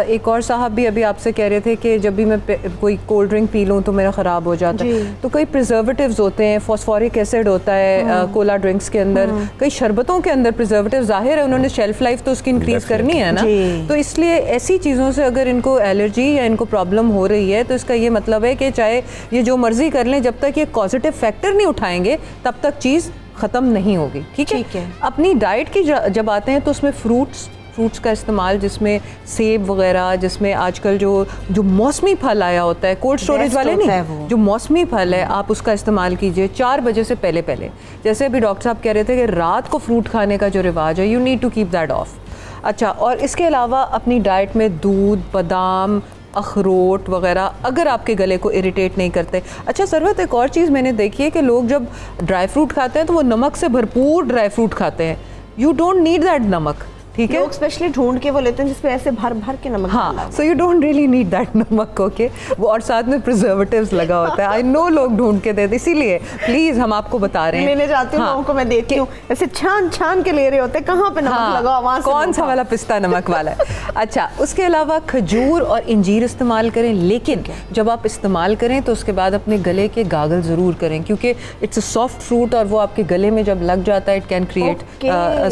एक और साहब भी अभी आपसे कह रहे थे कि जब भी मैं कोई कोल्ड ड्रिंक पी लूँ तो मेरा ख़राब हो जाता है। तो कई प्रिजर्वेटिव्स होते हैं, फॉस्फोरिक एसिड होता है कोला ड्रिंक्स के अंदर, कई शरबतों के अंदर प्रिजर्वेटिव, ज़ाहिर है उन्होंने शेल्फ लाइफ तो उसकी इंक्रीज़ करनी है ना, तो इसलिए ऐसी चीज़ों से अगर इनको एलर्जी या इनको प्रॉब्लम हो रही है तो इसका ये मतलब है कि चाहे ये जो मर्ज़ी कर लें, जब तक ये पॉजिटिव फैक्टर नहीं उठाएंगे तब तक चीज़ ख़त्म नहीं होगी। ठीक है। अपनी डाइट की जब आते हैं तो उसमें फ्रूट्स का इस्तेमाल, जिसमें सेब वगैरह, जिसमें आजकल जो मौसमी फल आया होता है, कोल्ड स्टोरेज वाले नहीं, जो मौसमी फल है आप उसका इस्तेमाल कीजिए 4 बजे से पहले। जैसे अभी डॉक्टर साहब कह रहे थे कि रात को फ्रूट खाने का जो रिवाज है, you need to keep that off. अच्छा, और इसके अलावा अपनी डाइट में दूध, बादाम, अखरोट वगैरह अगर आपके गले को इरिटेट नहीं करते। अच्छा सरवत, एक और चीज़ मैंने देखी है कि लोग जब ड्राई फ्रूट खाते हैं तो वो नमक से भरपूर ड्राई फ्रूट खाते हैं। यू डोंट नीड दैट नमक। ठीक है, लोग स्पेशली ढूंढ के वो लेते हैं जिसपे ऐसे भर भर के नमक। हाँ, so you don't really need that नमक। ओके, वो और साथ में प्रिजर्वेटिव्स लगा होता है। आई नो लोग ढूंढ के देते, इसीलिए प्लीज हम आपको बता रहे हैं। लेने जाती हूँ, लोगों को मैं देखती हूँ ऐसे छान के ले रहे होते हैं, कहाँ पे नमक लगा, वहाँ से कौन सा वाला पिस्ता नमक वाला है। अच्छा, उसके अलावा खजूर और इंजीर इस्तेमाल करें, लेकिन जब आप इस्तेमाल करें तो उसके बाद अपने गले के गागल ज़रूर करें, क्योंकि इट्स अ सॉफ्ट फ्रूट और वो आपके गले में जब लग जाता है it can create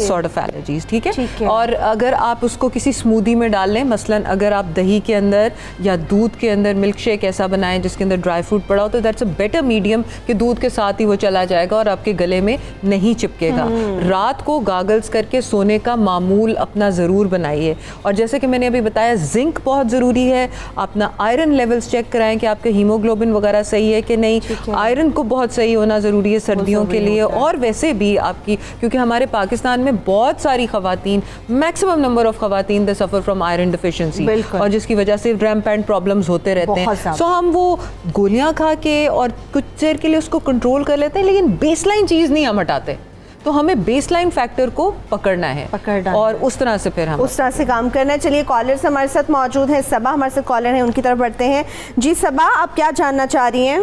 sort of allergies. ठीक है, और अगर आप उसको किसी स्मूदी में डाल लें, मसलन अगर आप दही के अंदर या दूध के अंदर मिल्क शेक ऐसा बनाएं जिसके अंदर ड्राई फ्रूट पड़ा हो, तो दैट्स अ बेटर मीडियम कि दूध के साथ ही वो चला जाएगा और आपके गले में नहीं चिपकेगा। रात को गागल्स करके सोने का मामूल अपना ज़रूर बनाइए। और जैसे कि मैंने अभी बताया, जिंक बहुत ज़रूरी है। अपना आयरन लेवल्स चेक कराएं कि आपके हीमोग्लोबिन वगैरह सही है कि नहीं। आयरन को बहुत सही होना ज़रूरी है सर्दियों के लिए, और वैसे भी आपकी, क्योंकि हमारे पाकिस्तान में बहुत सारी ख़वातीन, मैक्सिमम नंबर ऑफ ख़वातीन दे सफ़र फ्रॉम आयरन डिफिशिएंसी, और जिसकी वजह से रैम्पेंट प्रॉब्लम्स होते रहते हैं। सो हम वो गोलियाँ खा के और कुछ देर के लिए उसको कंट्रोल कर लेते हैं, लेकिन बेसलाइन चीज़ नहीं हम हटाते। तो हमें बेसलाइन फैक्टर को पकड़ना है और उस तरह से फिर हम उस तरह से काम करना है। चलिए, कॉलर्स हमारे साथ मौजूद हैं। सबा हमारे साथ कॉलर हैं, उनकी तरफ बढ़ते हैं। जी सबा, आप क्या जानना चाह रही हैं?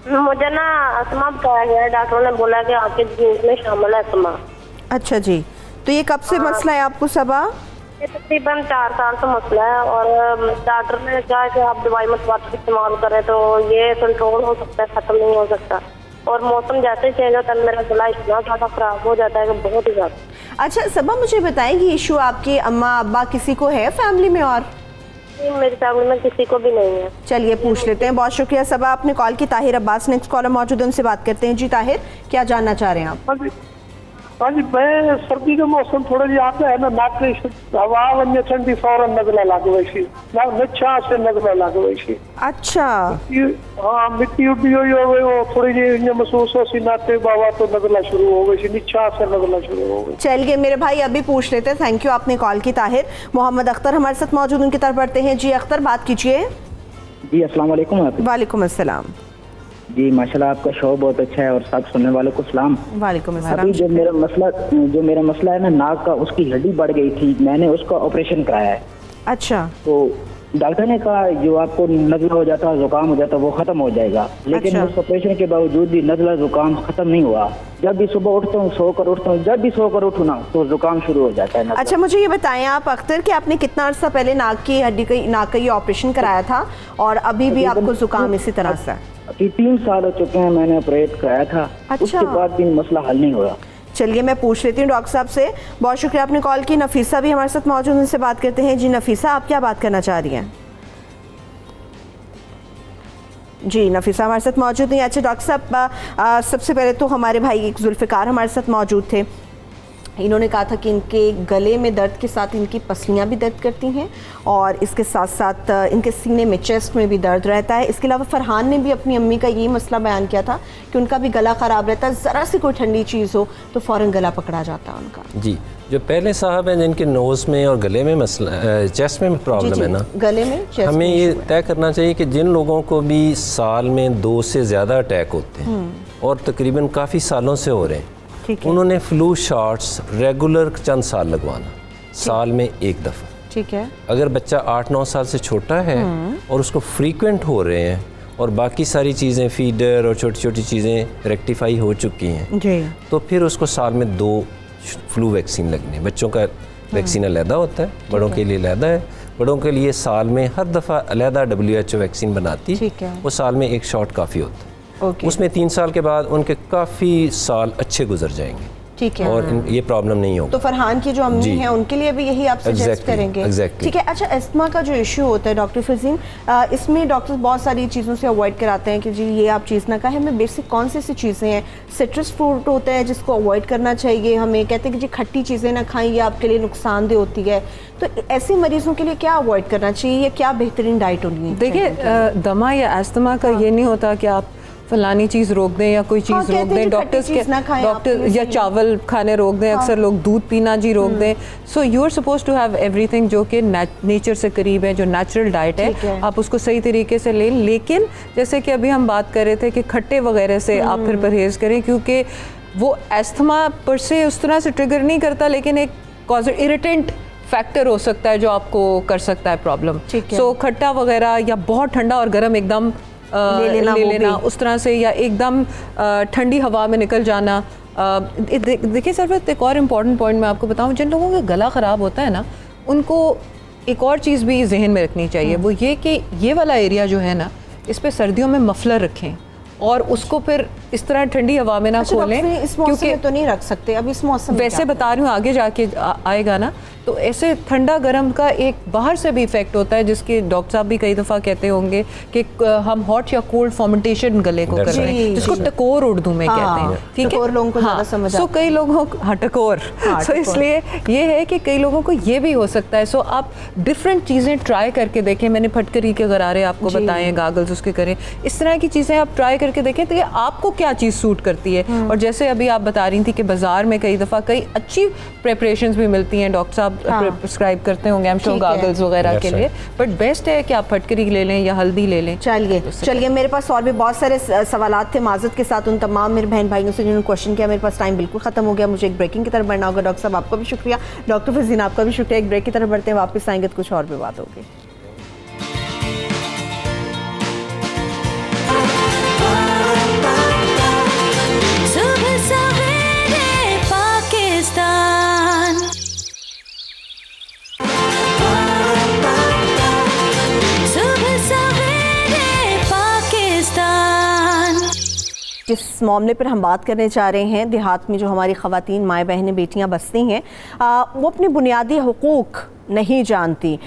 मुझे ना अस्थमा बताया गया है, डॉक्टरों ने बोला कि आपके जीन्स में शामिल है अस्थमा। अच्छा जी, तो ये कब से मसला है आपको सबा? ये तकरीबन 4 साल से मसला है, और डॉक्टर ने कहा कि आप दवाई मतलब इस्तेमाल करें तो ये कंट्रोल हो सकता है, खत्म नहीं हो सकता। और मौसम जैसे चेंज होता है मेरा गला इतना ज़्यादा ख़राब हो जाता है कि बहुत ही ज़्यादा। अच्छा सबा, मुझे बताएं कि इशू आपके अम्मा अब्बा किसी को है फैमिली में? और मेरी फैमिली में किसी को भी नहीं है। चलिए पूछ लेते हैं। बहुत शुक्रिया सबा, आपने कॉल की। ताहिर अब्बास नेक्स्ट कॉलर मौजूद है, उनसे बात करते हैं। जी ताहिर, क्या जानना चाह रहे हैं आप? हाँ जी, मैं सर्दी का मौसम थोड़ा जी आता है ना, नाक हवा वन्य ठंडी फौरन नजला लाग वैसी ना, निच्छा से नजला लाग वैसी। अच्छा, हाँ, मिट्टी उड्डी हुई हो गई, वो थोड़ी जी महसूस हो सी नाते बाबा तो नजला शुरू हो गई, निच्छा से नजला शुरू हो गई। चलिए मेरे भाई, अभी पूछ लेते हैं। थैंक यू, आपने कॉल की। ताहिर, मोहम्मद अख्तर हमारे साथ मौजूद, उनकी तरफ बढ़ते हैं। जी अख्तर, बात कीजिए। जी अस्सलाम वालेकुम। वालेकुम अस्सलाम। जी माशाल्लाह, आपका शो बहुत अच्छा है और सब सुनने वालों को सलाम। वालेकुम अस्सलाम। अभी जो मेरा मसला है ना, नाक का, उसकी हड्डी बढ़ गई थी, मैंने उसका ऑपरेशन कराया है। अच्छा, तो डॉक्टर ने कहा जो आपको नज़ला हो जाता है, जुकाम हो जाता है, वो खत्म हो जाएगा, लेकिन उस ऑपरेशन के बावजूद भी नज़ला जुकाम खत्म नहीं हुआ। जब भी सुबह उठता हूँ, सोकर उठता हूँ, जब भी सोकर उठूँ ना तो जुकाम शुरू हो जाता है। अच्छा, मुझे ये बताएं आप अख्तर कि आपने कितना अर्सा पहले नाक की हड्डी का नाक का ये ऑपरेशन कराया था और अभी भी आपको जुकाम इसी तरह से? 3 साल हो चुके हैं, मैंने ऑपरेट कराया था। अच्छा। उसके बाद भी मसला हल नहीं हुआ। चलिए मैं पूछ लेती हूँ डॉक्टर साहब से। बहुत शुक्रिया, आपने कॉल की। नफीसा भी हमारे साथ मौजूद, उनसे बात करते हैं। जी नफीसा, आप क्या बात करना चाह रही हैं? जी नफीसा हमारे साथ मौजूद नहीं। अच्छा डॉक्टर साहब, सबसे पहले तो हमारे भाई एक जुल्फ़िकार हमारे साथ मौजूद थे, इन्होंने कहा था कि इनके गले में दर्द के साथ इनकी पसलियाँ भी दर्द करती हैं और इसके साथ साथ इनके सीने में, चेस्ट में भी दर्द रहता है। इसके अलावा फरहान ने भी अपनी अम्मी का यही मसला बयान किया था कि उनका भी गला ख़राब रहता है, ज़रा सी कोई ठंडी चीज़ हो तो फ़ौरन गला पकड़ा जाता है उनका। जी, जो पहले साहब हैं जिनके नोज़ में और गले में मसला, चेस्ट में प्रॉब्लम है ना, गले में, चेस्ट हमें ये तय करना चाहिए कि जिन लोगों को भी साल में 2 से ज़्यादा अटैक होते हैं और तकरीबन काफ़ी सालों से हो रहे हैं, उन्होंने फ्लू शॉट्स रेगुलर चंद साल लगवाना, साल में 1 दफ़ा। ठीक है। अगर बच्चा 8-9 साल से छोटा है और उसको फ्रीक्वेंट हो रहे हैं और बाकी सारी चीज़ें, फीडर और छोटी छोटी चीज़ें रेक्टिफाई हो चुकी हैं जी, तो फिर उसको साल में 2 फ्लू वैक्सीन लगनी है। बच्चों का वैक्सीन अलहदा होता है, बड़ों के लिए अलहदा है। बड़ों के लिए साल में हर दफ़ा अलहदा WHO वैक्सीन बनाती है, वो साल में 1 शॉट काफ़ी होता है। उसमें 3 साल के बाद उनके काफ़ी साल अच्छे गुजर जाएंगे। ठीक है। और ये प्रॉब्लम नहीं होगी। तो फरहान की जो अम्मी हैं उनके लिए भी यही आप सजेस्ट करेंगे? ठीक है। अच्छा, अस्थमा का जो इशू होता है डॉक्टर फजीन, इसमें डॉक्टर बहुत सारी चीज़ों से अवॉइड कराते हैं कि जी ये आप चीज़ ना खाएं। हमें बेसिक कौन सी चीज़ें हैं? सिट्रस फ्रूट होता है जिसको अवॉइड करना चाहिए, हमें कहते हैं कि जी खट्टी चीज़ें ना खाएं, ये आपके लिए नुकसानदेह होती है। तो ऐसे मरीजों के लिए क्या अवॉइड करना चाहिए या क्या बेहतरीन डाइट होनी है? देखिए, दमा या अस्थमा का ये नहीं होता कि आप फलानी चीज़ रोक दें या कोई चीज़ रोक दें। डॉक्टर्स के डॉक्टर या चावल खाने रोक दें, अक्सर लोग दूध पीना जी रोक दें। So you are suppose to have everything जो कि नेचर से करीब है, जो नेचुरल डाइट है, आप उसको सही तरीके से लें। लेकिन जैसे कि अभी हम बात कर रहे थे कि खट्टे वगैरह से आप फिर परहेज़ करें, क्योंकि वो एस्थमा पर से उस तरह से ट्रिगर नहीं करता, लेकिन एक कॉज इरिटेंट फैक्टर हो सकता है जो आपको कर सकता है प्रॉब्लम। सो खट्टा वगैरह या बहुत ठंडा और गर्म एकदम ले लेना उस तरह से, या एकदम ठंडी हवा में निकल जाना। देखिए सरफत, एक और इम्पॉर्टेंट पॉइंट मैं आपको बताऊं, जिन लोगों का गला ख़राब होता है ना, उनको एक और चीज़ भी जहन में रखनी चाहिए, वो ये कि ये वाला एरिया जो है ना, इस पे सर्दियों में मफलर रखें और उसको फिर इस तरह ठंडी हवा में ना खोलें, क्योंकि तो नहीं रख सकते अब इस मौसम। वैसे बता रही हूँ, आगे जाके आएगा ना, तो ऐसे ठंडा गर्म का एक बाहर से भी इफेक्ट होता है, जिसके डॉक्टर साहब भी कई दफ़ा कहते होंगे कि हम हॉट या कोल्ड फर्मेंटेशन गले को कर रहे हैं, जिसको टकोर उर्दू में कहते हैं। ठीक है, लोगों को ज़्यादा समझ आता है। कई लोगों को टकोर, सो इसलिए ये है कि कई लोगों को ये भी हो सकता है। सो आप डिफरेंट चीज़ें ट्राई करके देखें। मैंने फटकरी के गरारे आपको बताए, गागल्स उसके करें, इस तरह की चीज़ें आप ट्राई करके देखें तो ये आपको क्या चीज़ सूट करती है। और जैसे अभी आप बता रही थी कि बाजार में कई दफ़ा कई अच्छी प्रिपरेशंस भी मिलती हैं, डॉक्टर साहब प्रिस्क्राइब करते होंगे हम शो गागल्स वगैरह के लिए, बट बेस्ट है कि आप फटकरी ले लें या हल्दी ले लें। चलिए मेरे पास और भी बहुत सारे सवालात थे, माजरत के साथ उन तमाम मेरे बहन भाइयों से जिन्होंने क्वेश्चन किया। मेरे पास टाइम बिल्कुल ख़त्म हो गया, मुझे एक ब्रेकिंग की तरफ बढ़ना होगा। डॉक्टर साहब आपका भी शुक्रिया, डॉक्टर फजीन आपका भी शुक्रिया। एक ब्रेक की तरफ बढ़ते हैं, वापस आएंगे तो कुछ और भी बात होगी। जिस मामले पर हम बात करने जा रहे हैं, देहात में जो हमारी ख़वातीन, माएँ बहनें, बेटियाँ बसती हैं, वो अपने बुनियादी हुकूक नहीं जानती।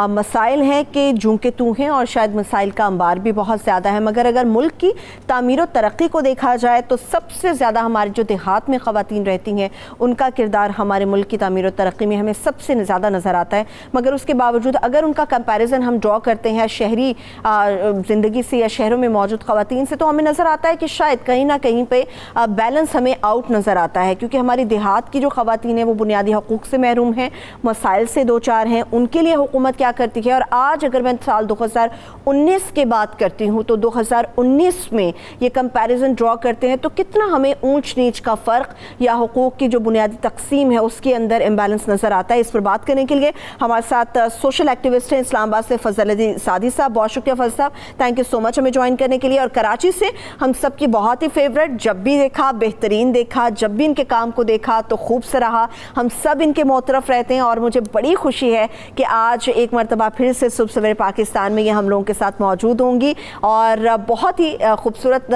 मसाइल हैं कि जूं के तू हैं और शायद मसाइल का अंबार भी बहुत ज़्यादा है, मगर अगर मुल्क की तामीर और तरक्की को देखा जाए तो सबसे ज़्यादा हमारे जो देहात में ख़वातीन रहती हैं उनका किरदार हमारे मुल्क की तामीर और तरक्की में हमें सबसे ज़्यादा नज़र आता है। मगर उसके बावजूद अगर उनका कंपैरिजन हम ड्रॉ करते हैं शहरी ज़िंदगी से या शहरों में मौजूद ख़वातीन से, तो हमें नज़र आता है कि शायद कहीं ना कहीं पे बैलेंस हमें आउट नज़र आता है, क्योंकि हमारी देहात की जो ख़वातीन हैं वो बुनियादी हकूक़ से महरूम हैं, मसाइल से दो हैं। उनके लिए हुकूमत क्या करती है। और आज अगर मैं साल 2019 की बात करती हूँ तो 2019 में ये कंपैरिजन ड्रॉ करते हैं तो कितना हमें ऊंच नीच का फ़र्क या हुकूक की जो बुनियादी तकसीम है उसके अंदर इम्बैलेंस नज़र आता है। इस पर बात करने के लिए हमारे साथ सोशल एक्टिविस्ट हैं इस्लामाबाद से फजल सादी साहब। बहुत शुक्रिया फजल साहब, थैंक यू सो मच हमें ज्वाइन करने के लिए। और कराची से हम सबकी बहुत ही फेवरेट, जब भी देखा बेहतरीन देखा, जब भी इनके काम को देखा तो खूब सराहा। हम सब इनके मोतरफ रहते हैं और मुझे बड़ी खुशी खुशी है कि आज एक मरतबा फिर से सुबह सवेरे पाकिस्तान में ये हम लोगों के साथ मौजूद होंगी और बहुत ही खूबसूरत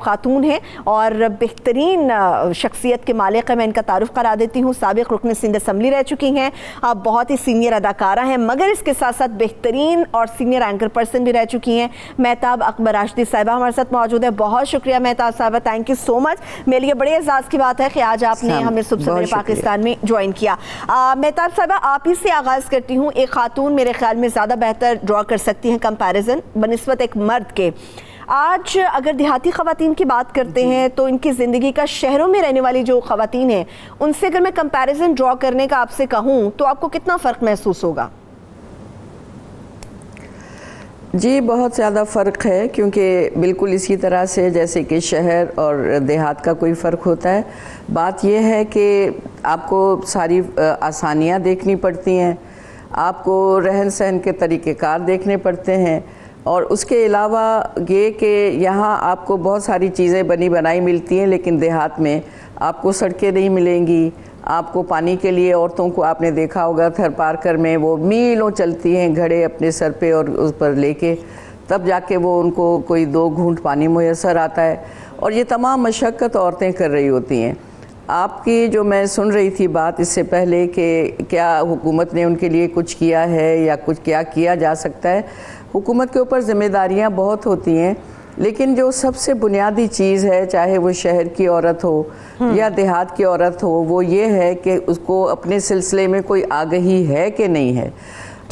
खातून है और बेहतरीन शख्सियत के मालिक है। मैं इनका तारुफ करा देती हूँ। साबिक रुकन सिंध असम्बली रह चुकी हैं, अब बहुत ही सीनियर अदाकारा हैं, मगर इसके साथ साथ बेहतरीन और सीनियर एंकर पर्सन भी रह चुकी हैं। मेहताब अकबर राशिदी साहिबा हमारे साथ मौजूद है। बहुत शुक्रिया मेहताब साहिबा, थैंक यू सो मच। मेरे लिए बड़े एजाज़ की बात है कि आज आपने हमें सुबह सवेरे पाकिस्तान में ज्वाइन किया। मेहताब साहिबा, आप ही से आगाज़ करती हूँ। एक खातून मेरे ख्याल में ज़्यादा बेहतर ड्रॉ कर सकती हैं कंपैरिजन बनिस्बत एक मर्द के। आज अगर देहाती ख़वातीन की बात करते हैं तो इनकी ज़िंदगी का शहरों में रहने वाली जो ख़वातीन हैं उनसे अगर मैं कंपैरिजन ड्रॉ करने का आपसे कहूँ तो आपको कितना फ़र्क महसूस होगा? जी बहुत ज़्यादा फ़र्क है, क्योंकि बिल्कुल इसी तरह से जैसे कि शहर और देहात का कोई फ़र्क होता है। बात यह है कि आपको सारी आसानियाँ देखनी पड़ती हैं, आपको रहन सहन के तरीक़ेकार देखने पड़ते हैं और उसके अलावा ये कि यहाँ आपको बहुत सारी चीज़ें बनी बनाई मिलती हैं, लेकिन देहात में आपको सड़कें नहीं मिलेंगी। आपको पानी के लिए औरतों को आपने देखा होगा थर पारकर में वो मीलों चलती हैं घड़े अपने सर पे और उस पर लेके, तब जाके वो उनको कोई 2 घूंट पानी मुयस्सर आता है और ये तमाम मशक्क़त औरतें कर रही होती हैं। आपकी जो मैं सुन रही थी बात इससे पहले कि क्या हुकूमत ने उनके लिए कुछ किया है या कुछ क्या किया जा सकता है, हुकूमत के ऊपर ज़िम्मेदारियाँ बहुत होती हैं, लेकिन जो सबसे बुनियादी चीज़ है, चाहे वो शहर की औरत हो या देहात की औरत हो, वो ये है कि उसको अपने सिलसिले में कोई आगही है कि नहीं है।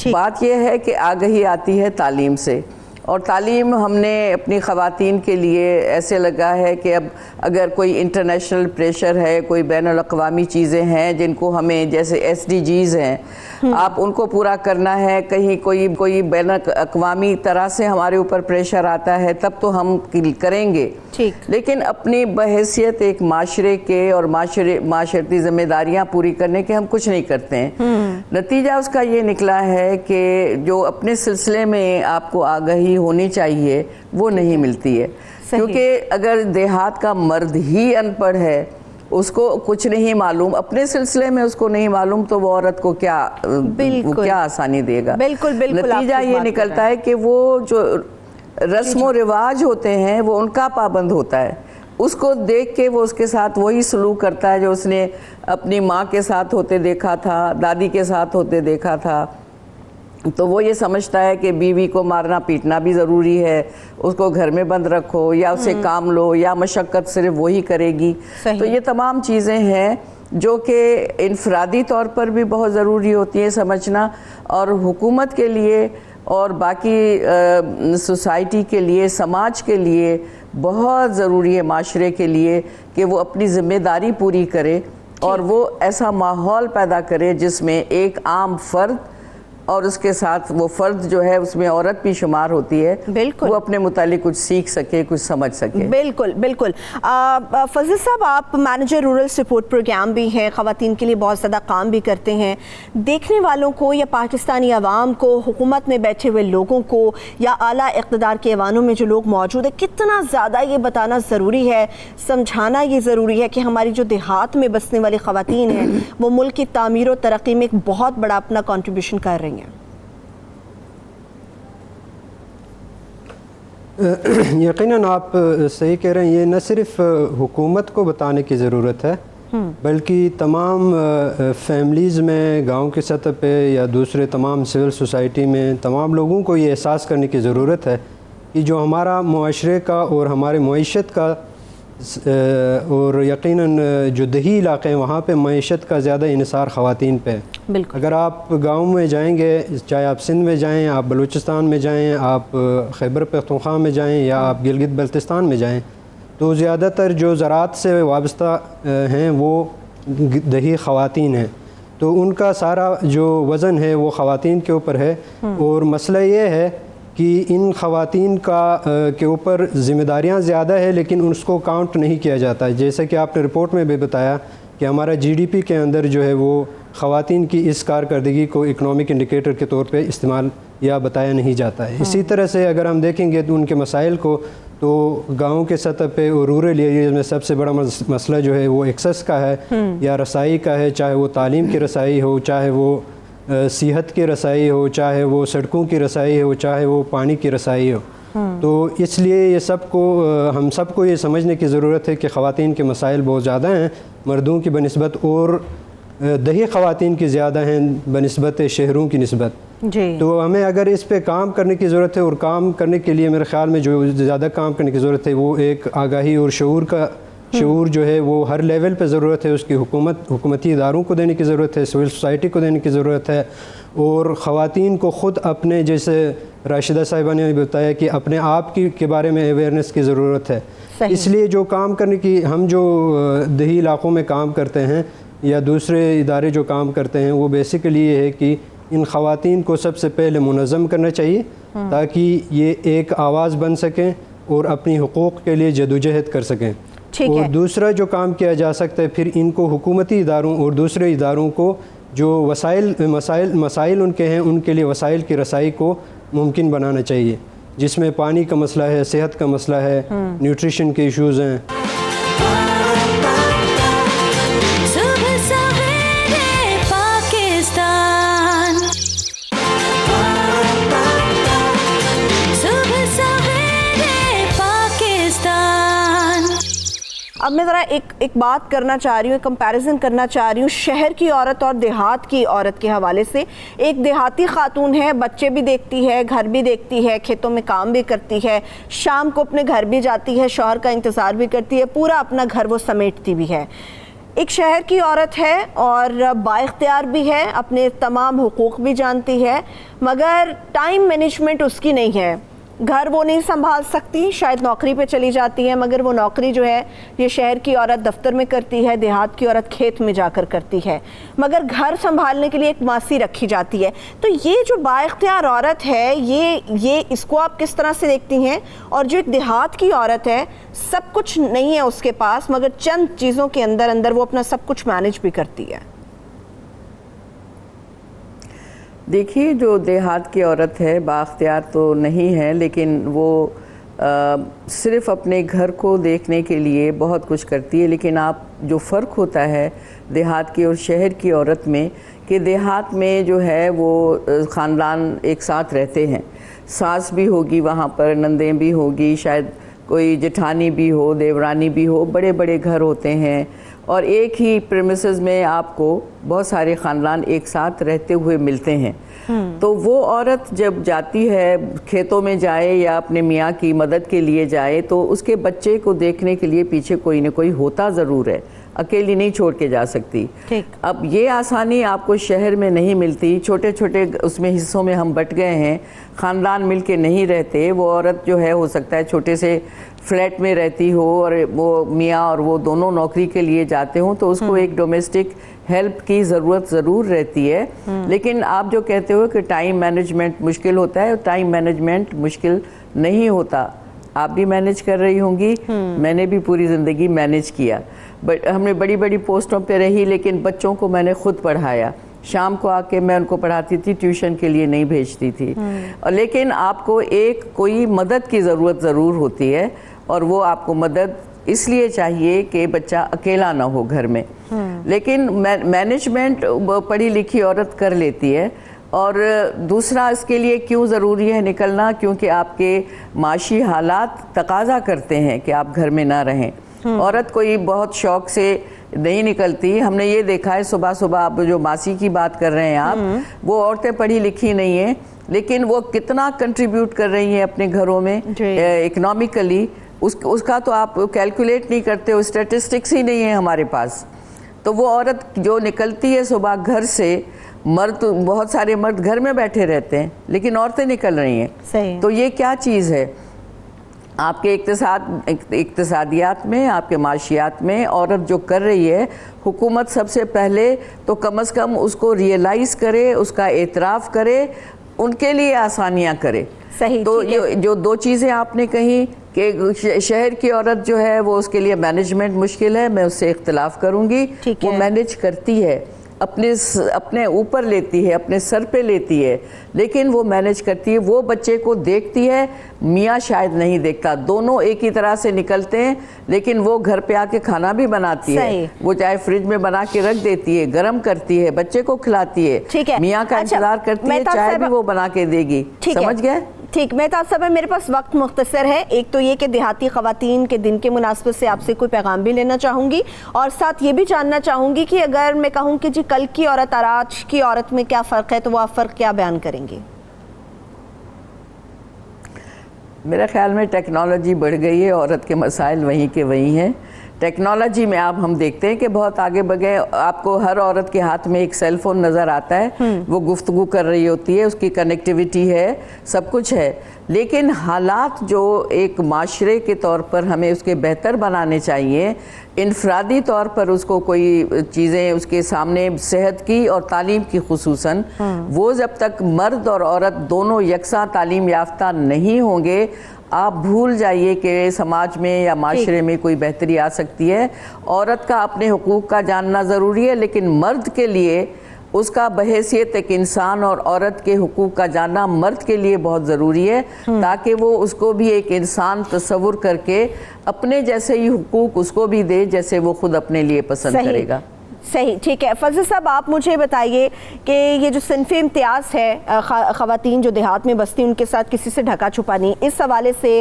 बात यह है कि आगही आती है तालीम से, और तालीम हमने अपनी ख़वातीन के लिए ऐसे लगा है कि अब अगर कोई इंटरनेशनल प्रेशर है, कोई बैनुल-अक़वामी चीज़ें हैं जिनको हमें, जैसे SDGs हैं, आप उनको पूरा करना है, कहीं कोई बैनुल-अक़वामी तरह से हमारे ऊपर प्रेशर आता है तब तो हम करेंगे। ठीक। लेकिन अपनी बहैसियत एक माशरे के और माशरती ज़िम्मेदारियाँ पूरी करने के हम कुछ नहीं करते हैं। नतीजा उसका ये निकला है कि जो अपने सिलसिले में आपको आगाही होनी चाहिए वो नहीं मिलती है, क्योंकि अगर देहात का मर्द ही अनपढ़ है, उसको कुछ नहीं मालूम, अपने सिलसिले में उसको नहीं मालूम, तो वो औरत को क्या आसानी देगा। बिल्कुल बिल्कुल। नतीजा ये निकलता है कि वो जो रस्म व रिवाज होते हैं वो उनका पाबंद होता है, उसको देख के वो उसके साथ वही सलूक करता है जो उसने अपनी माँ के साथ होते देखा था, दादी के साथ होते देखा था। तो वो ये समझता है कि बीवी को मारना पीटना भी ज़रूरी है, उसको घर में बंद रखो या उसे काम लो या मशक्क़त सिर्फ वही करेगी। तो ये तमाम चीज़ें हैं जो कि इनफरादी तौर पर भी बहुत ज़रूरी होती है समझना, और हुकूमत के लिए और बाकी सोसाइटी के लिए, समाज के लिए बहुत ज़रूरी है, माशरे के लिए, कि वो अपनी ज़िम्मेदारी पूरी करे और वो ऐसा माहौल पैदा करे जिसमें एक आम फ़र्द और उसके साथ वो फ़र्द जो है उसमें औरत भी शुमार होती है, बिल्कुल, वो अपने मुतालिक कुछ सीख सके, कुछ समझ सके। बिल्कुल बिल्कुल। फजल साहब, आप मैनेजर रूरल सपोर्ट प्रोग्राम भी हैं, ख़वातीन के लिए बहुत ज़्यादा काम भी करते हैं। देखने वालों को या पाकिस्तानी अवाम को, हुकूमत में बैठे हुए लोगों को या आला इक़्तिदार के ऐवानों में जो लोग मौजूद है, कितना ज़्यादा ये बताना ज़रूरी है, समझाना ये ज़रूरी है कि हमारी जो देहात में बसने वाली ख़वातीन हैं वो मुल्क की तामीर और तरक्की में एक बहुत बड़ा अपना कॉन्ट्रीब्यूशन कर रही हैं। यकीनन आप सही कह रहे हैं। ये न सिर्फ हुकूमत को बताने की ज़रूरत है, बल्कि तमाम फैमिलीज़ में, गांव की सतह पे या दूसरे तमाम सिविल सोसाइटी में तमाम लोगों को ये एहसास करने की ज़रूरत है कि जो हमारा मुआशरे का और हमारे मईशत का और यकीनन जो दही इलाके हैं वहाँ पे मईशत का ज़्यादा इन्हिसार ख़वातीन पे है। अगर आप गांव में जाएंगे, चाहे आप सिंध में जाएं, आप बलूचिस्तान में जाएं, आप खैबर पख्तूनख्वा में जाएं या आप गिलगित बल्तिस्तान में जाएं, तो ज़्यादातर जो ज़राअत से वाबस्ता हैं वो दही ख़वातीन हैं। तो उनका सारा जो वज़न है वो ख़वातीन के ऊपर है, और मसला ये है कि इन ख़वातीन के ऊपर ज़िम्मेदारियाँ ज़्यादा है लेकिन उसको काउंट नहीं किया जाता। जैसे कि आपने रिपोर्ट में भी बताया कि हमारा GDP के अंदर जो है वो ख़वातीन की इस कारकर्दगी को इकनॉमिक इंडिकेटर के तौर पे इस्तेमाल या बताया नहीं जाता है। इसी तरह से अगर हम देखेंगे तो उनके मसाइल को, तो गाँव के सतह पे और रूरल एरियाज़ में सबसे बड़ा मसला जो है वो एक्सेस का है या रसाई का है, चाहे वो तालीम की रसाई हो, चाहे वो सेहत की रसाई हो, चाहे वो सड़कों की रसाई हो, चाहे वो पानी की रसाई हो। तो इसलिए ये सबको हम सबको ये समझने की ज़रूरत है कि ख़वातीन के मसाइल बहुत ज़्यादा हैं मर्दों की बनिस्बत, और दही ख़वातीन की ज़्यादा हैं बनिस्बत शहरों की निस्बत जी। तो हमें अगर इस पे काम करने की ज़रूरत है, और काम करने के लिए मेरे ख़्याल में जो ज़्यादा काम करने की ज़रूरत है वो एक आगाही और शऊर जो है वो हर लेवल पे ज़रूरत है। उसकी हुकूमती इदारों को देने की ज़रूरत है, सिविल सोसाइटी को देने की ज़रूरत है, और ख़वातीन को ख़ुद अपने, जैसे राशिदा साहिबा ने बताया कि अपने आप के बारे में अवेयरनेस की ज़रूरत है। इसलिए जो काम करने की, हम जो दही इलाक़ों में काम करते हैं या दूसरे इदारे जो काम करते हैं, वो बेसिकली ये है कि इन ख़वातीन को सबसे पहले मुनज़्ज़म करना चाहिए ताकि ये एक आवाज़ बन सकें और अपनी हुकूक़ के लिए जदोजहद कर सकें। और दूसरा जो काम किया जा सकता है, फिर इनको हुकूमती इदारों और दूसरे इदारों को जो मसाइल उनके हैं, उनके लिए वसाइल की रसाई को मुमकिन बनाना चाहिए, जिसमें पानी का मसला है, सेहत का मसला है, न्यूट्रिशन के इश्यूज़ हैं। अब मैं ज़रा एक बात करना चाह रही हूँ, कंपैरिजन करना चाह रही हूँ शहर की औरत और देहात की औरत के हवाले से। एक देहाती खातून है, बच्चे भी देखती है, घर भी देखती है, खेतों में काम भी करती है, शाम को अपने घर भी जाती है, शौहर का इंतज़ार भी करती है, पूरा अपना घर वो समेटती भी है। एक शहर की औरत है और बाइख्तियार भी है, अपने तमाम हुकूक भी जानती है, मगर टाइम मैनेजमेंट उसकी नहीं है। घर वो नहीं संभाल सकती, शायद नौकरी पे चली जाती है, मगर वो नौकरी जो है ये शहर की औरत दफ्तर में करती है, देहात की औरत खेत में जाकर करती है, मगर घर संभालने के लिए एक मासी रखी जाती है। तो ये जो बाइख्तियार औरत है, ये इसको आप किस तरह से देखती हैं? और जो एक देहात की औरत है, सब कुछ नहीं है उसके पास, मगर चंद चीज़ों के अंदर अंदर वो अपना सब कुछ मैनेज भी करती है। देखिए, जो देहात की औरत है बाख्तियार तो नहीं है, लेकिन वो सिर्फ़ अपने घर को देखने के लिए बहुत कुछ करती है। लेकिन आप जो फ़र्क होता है देहात की और शहर की औरत में, कि देहात में जो है वो ख़ानदान एक साथ रहते हैं, सास भी होगी वहाँ पर, नंदें भी होगी, शायद कोई जेठानी भी हो, देवरानी भी हो, बड़े बड़े घर होते हैं, और एक ही प्रेमिसेस में आपको बहुत सारे ख़ानदान एक साथ रहते हुए मिलते हैं। तो वो औरत जब जाती है, खेतों में जाए या अपने मियाँ की मदद के लिए जाए, तो उसके बच्चे को देखने के लिए पीछे कोई न कोई होता ज़रूर है, अकेली नहीं छोड़ के जा सकती। अब ये आसानी आपको शहर में नहीं मिलती, छोटे छोटे उसमें हिस्सों में हम बट गए हैं, ख़ानदान मिल के नहीं रहते। वो औरत जो है, हो सकता है छोटे से फ्लैट में रहती हो और वो मियाँ और वो दोनों नौकरी के लिए जाते हों, तो उसको एक डोमेस्टिक हेल्प की ज़रूरत ज़रूर रहती है। लेकिन आप जो कहते हो कि टाइम मैनेजमेंट मुश्किल होता है, टाइम मैनेजमेंट मुश्किल नहीं होता। आप भी मैनेज कर रही होंगी, मैंने भी पूरी ज़िंदगी मैनेज किया, बट हमने बड़ी बड़ी पोस्टों पे रही, लेकिन बच्चों को मैंने खुद पढ़ाया। शाम को आके मैं उनको पढ़ाती थी, ट्यूशन के लिए नहीं भेजती थी। और लेकिन आपको एक कोई मदद की ज़रूरत ज़रूर होती है, और वो आपको मदद इसलिए चाहिए कि बच्चा अकेला ना हो घर में। लेकिन मैनेजमेंट पढ़ी लिखी औरत कर लेती है। और दूसरा, इसके लिए क्यों ज़रूरी है निकलना? क्योंकि आपके माशी हालात तकाजा करते हैं कि आप घर में ना रहें। औरत कोई बहुत शौक से नहीं निकलती। हमने ये देखा है, सुबह सुबह आप जो मासी की बात कर रहे हैं आप, वो औरतें पढ़ी लिखी नहीं हैं, लेकिन वो कितना कंट्रीब्यूट कर रही हैं अपने घरों में इकोनॉमिकली, उसका तो आप कैलकुलेट नहीं करते हो, स्टैटिस्टिक्स ही नहीं है हमारे पास। तो वो औरत जो निकलती है सुबह घर से, मर्द, बहुत सारे मर्द घर में बैठे रहते हैं, लेकिन औरतें निकल रही हैं। तो ये क्या चीज़ है? आपके इक्तिसादियात में, आपके माशियात में औरत जो कर रही है, हुकूमत सबसे पहले तो कम से कम उसको रियलाइज़ करे, उसका एतराफ़ करे, उनके लिए आसानियाँ करे। तो ये जो दो चीज़ें आपने कही कि शहर की औरत जो है वो उसके लिए मैनेजमेंट मुश्किल है, मैं उससे इख्तिलाफ़ करूँगी, वो मैनेज करती है। अपने ऊपर लेती है, अपने सर पे लेती है, लेकिन वो मैनेज करती है। वो बच्चे को देखती है, मियाँ शायद नहीं देखता। दोनों एक ही तरह से निकलते हैं, लेकिन वो घर पे आके खाना भी बनाती है। वो चाहे फ्रिज में बना के रख देती है, गर्म करती है, बच्चे को खिलाती है, मियाँ का इंतजार करती है, चाय भी वो बना के देगी। समझ गए? ठीक, मेहताब साहब, मेरे पास वक्त मुख्तसर है। एक तो ये कि देहाती ख़वातीन के दिन के मुनासिबत से आपसे कोई पैगाम भी लेना चाहूँगी, और साथ ये भी जानना चाहूँगी कि अगर मैं कहूँ कि जी कल की औरत और आज की औरत में क्या फ़र्क है, तो वो आप फ़र्क क्या बयान करेंगे? मेरे ख्याल में टेक्नोलॉजी बढ़ गई है, औरत के मसाइल वहीं के वहीं हैं। टेक्नोलॉजी में आप हम देखते हैं कि बहुत आगे बढ़ गए। आपको हर औरत के हाथ में एक सेल फोन नज़र आता है, वो गुफ्तगू कर रही होती है, उसकी कनेक्टिविटी है, सब कुछ है। लेकिन हालात जो एक माशरे के तौर पर हमें उसके बेहतर बनाने चाहिए, इनफरादी तौर पर उसको कोई चीज़ें उसके सामने सेहत की और तालीम की खुसूसन, वो जब तक मर्द और औरत दोनों यकसा तालीम याफ्ता नहीं होंगे, आप भूल जाइए कि समाज में या माशरे में कोई बेहतरी आ सकती है। औरत का अपने हुकूक का जानना ज़रूरी है, लेकिन मर्द के लिए उसका बहैसियत एक इंसान और औरत के हुकूक का जानना मर्द के लिए बहुत ज़रूरी है, ताकि वो उसको भी एक इंसान तस्वुर करके अपने जैसे ही हुकूक उसको भी दे जैसे वो खुद अपने लिए पसंद करेगा। सही, ठीक है। फजल साहब, आप मुझे बताइए कि ये जो सिन्फ़े इम्तियाज़ है, ख़वातीन जो देहात में बसती हैं उनके साथ किसी से ढका छुपा नहीं, इस हवाले से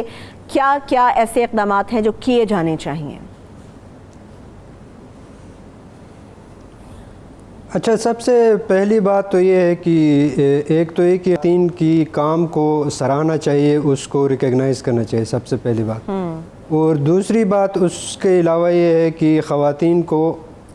क्या क्या ऐसे इक़दामात हैं जो किए जाने चाहिए? अच्छा, सबसे पहली बात तो ये है कि एक तो एक ख़वातीन की काम को सराहना चाहिए, उसको रिकग्नाइज़ करना चाहिए, सबसे पहली बात। और दूसरी बात उसके अलावा ये है कि ख़वातीन को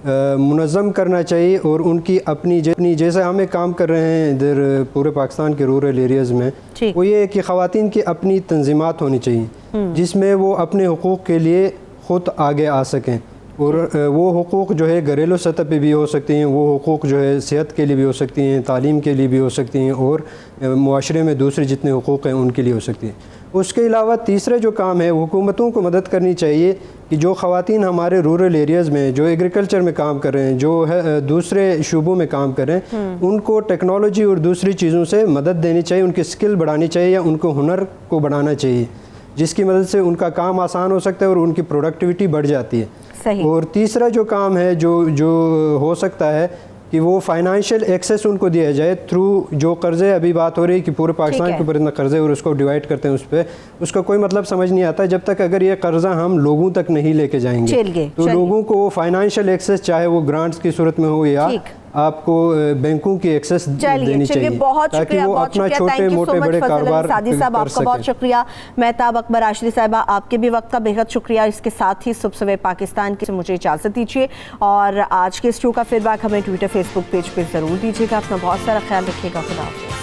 मुनज़्ज़म करना चाहिए, और उनकी अपनी जैसे हमें काम कर रहे हैं इधर पूरे पाकिस्तान के रूरल एरियाज़ में, वो ये है कि ख़वातीन की अपनी तंजीमात होनी चाहिए जिसमें वो अपने हुकूक़ के लिए ख़ुद आगे आ सकें। और वो हुकूक़ जो है घरेलू सतह पे भी हो सकती हैं, वो हुकूक़ जो है सेहत के लिए भी हो सकती हैं, तालीम के लिए भी हो सकती हैं, और मुआशरे में दूसरे जितने हुकूक़ हैं उनके लिए हो सकती हैं। उसके अलावा तीसरा जो काम है, हुकूमतों को मदद करनी चाहिए कि जो ख़वातीन हमारे रूरल एरियाज़ में जो एग्रीकल्चर में काम कर रहे हैं, जो है दूसरे शूबों में काम कर रहे हैं, उनको टेक्नोलॉजी और दूसरी चीज़ों से मदद देनी चाहिए, उनकी स्किल बढ़ानी चाहिए या उनको हुनर को बढ़ाना चाहिए, जिसकी मदद से उनका काम आसान हो सकता है और उनकी प्रोडक्टिविटी बढ़ जाती है। सही। और तीसरा जो काम है जो हो सकता है कि वो फाइनेंशियल एक्सेस उनको दिया जाए थ्रू जो कर्ज़े, अभी बात हो रही है कि पूरे पाकिस्तान के ऊपर इतना कर्ज़े और उसको डिवाइड करते हैं, उस पर उसका कोई मतलब समझ नहीं आता जब तक अगर ये कर्ज़ा हम लोगों तक नहीं लेके जाएंगे। तो लोगों को वो फाइनेंशियल एक्सेस, चाहे वो ग्रांट्स की सूरत में हो या आपको बैंकों की एक्सेस देनी चाहिए, बहुत ताकि वो अपना छोटे मोटे बड़े कारोबार सादी साहब, आपका बहुत शुक्रिया। मेहताब अकबर आशरी साहिबा, आपके भी वक्त का बेहद शुक्रिया। इसके साथ ही सुबह सवेरे पाकिस्तान की मुझे इजाज़त दीजिए, और आज के इस शो का फीडबैक हमें ट्विटर फेसबुक पेज पर ज़रूर दीजिएगा। अपना बहुत सारा ख्याल रखिएगा। खुदा हाफ़िज़।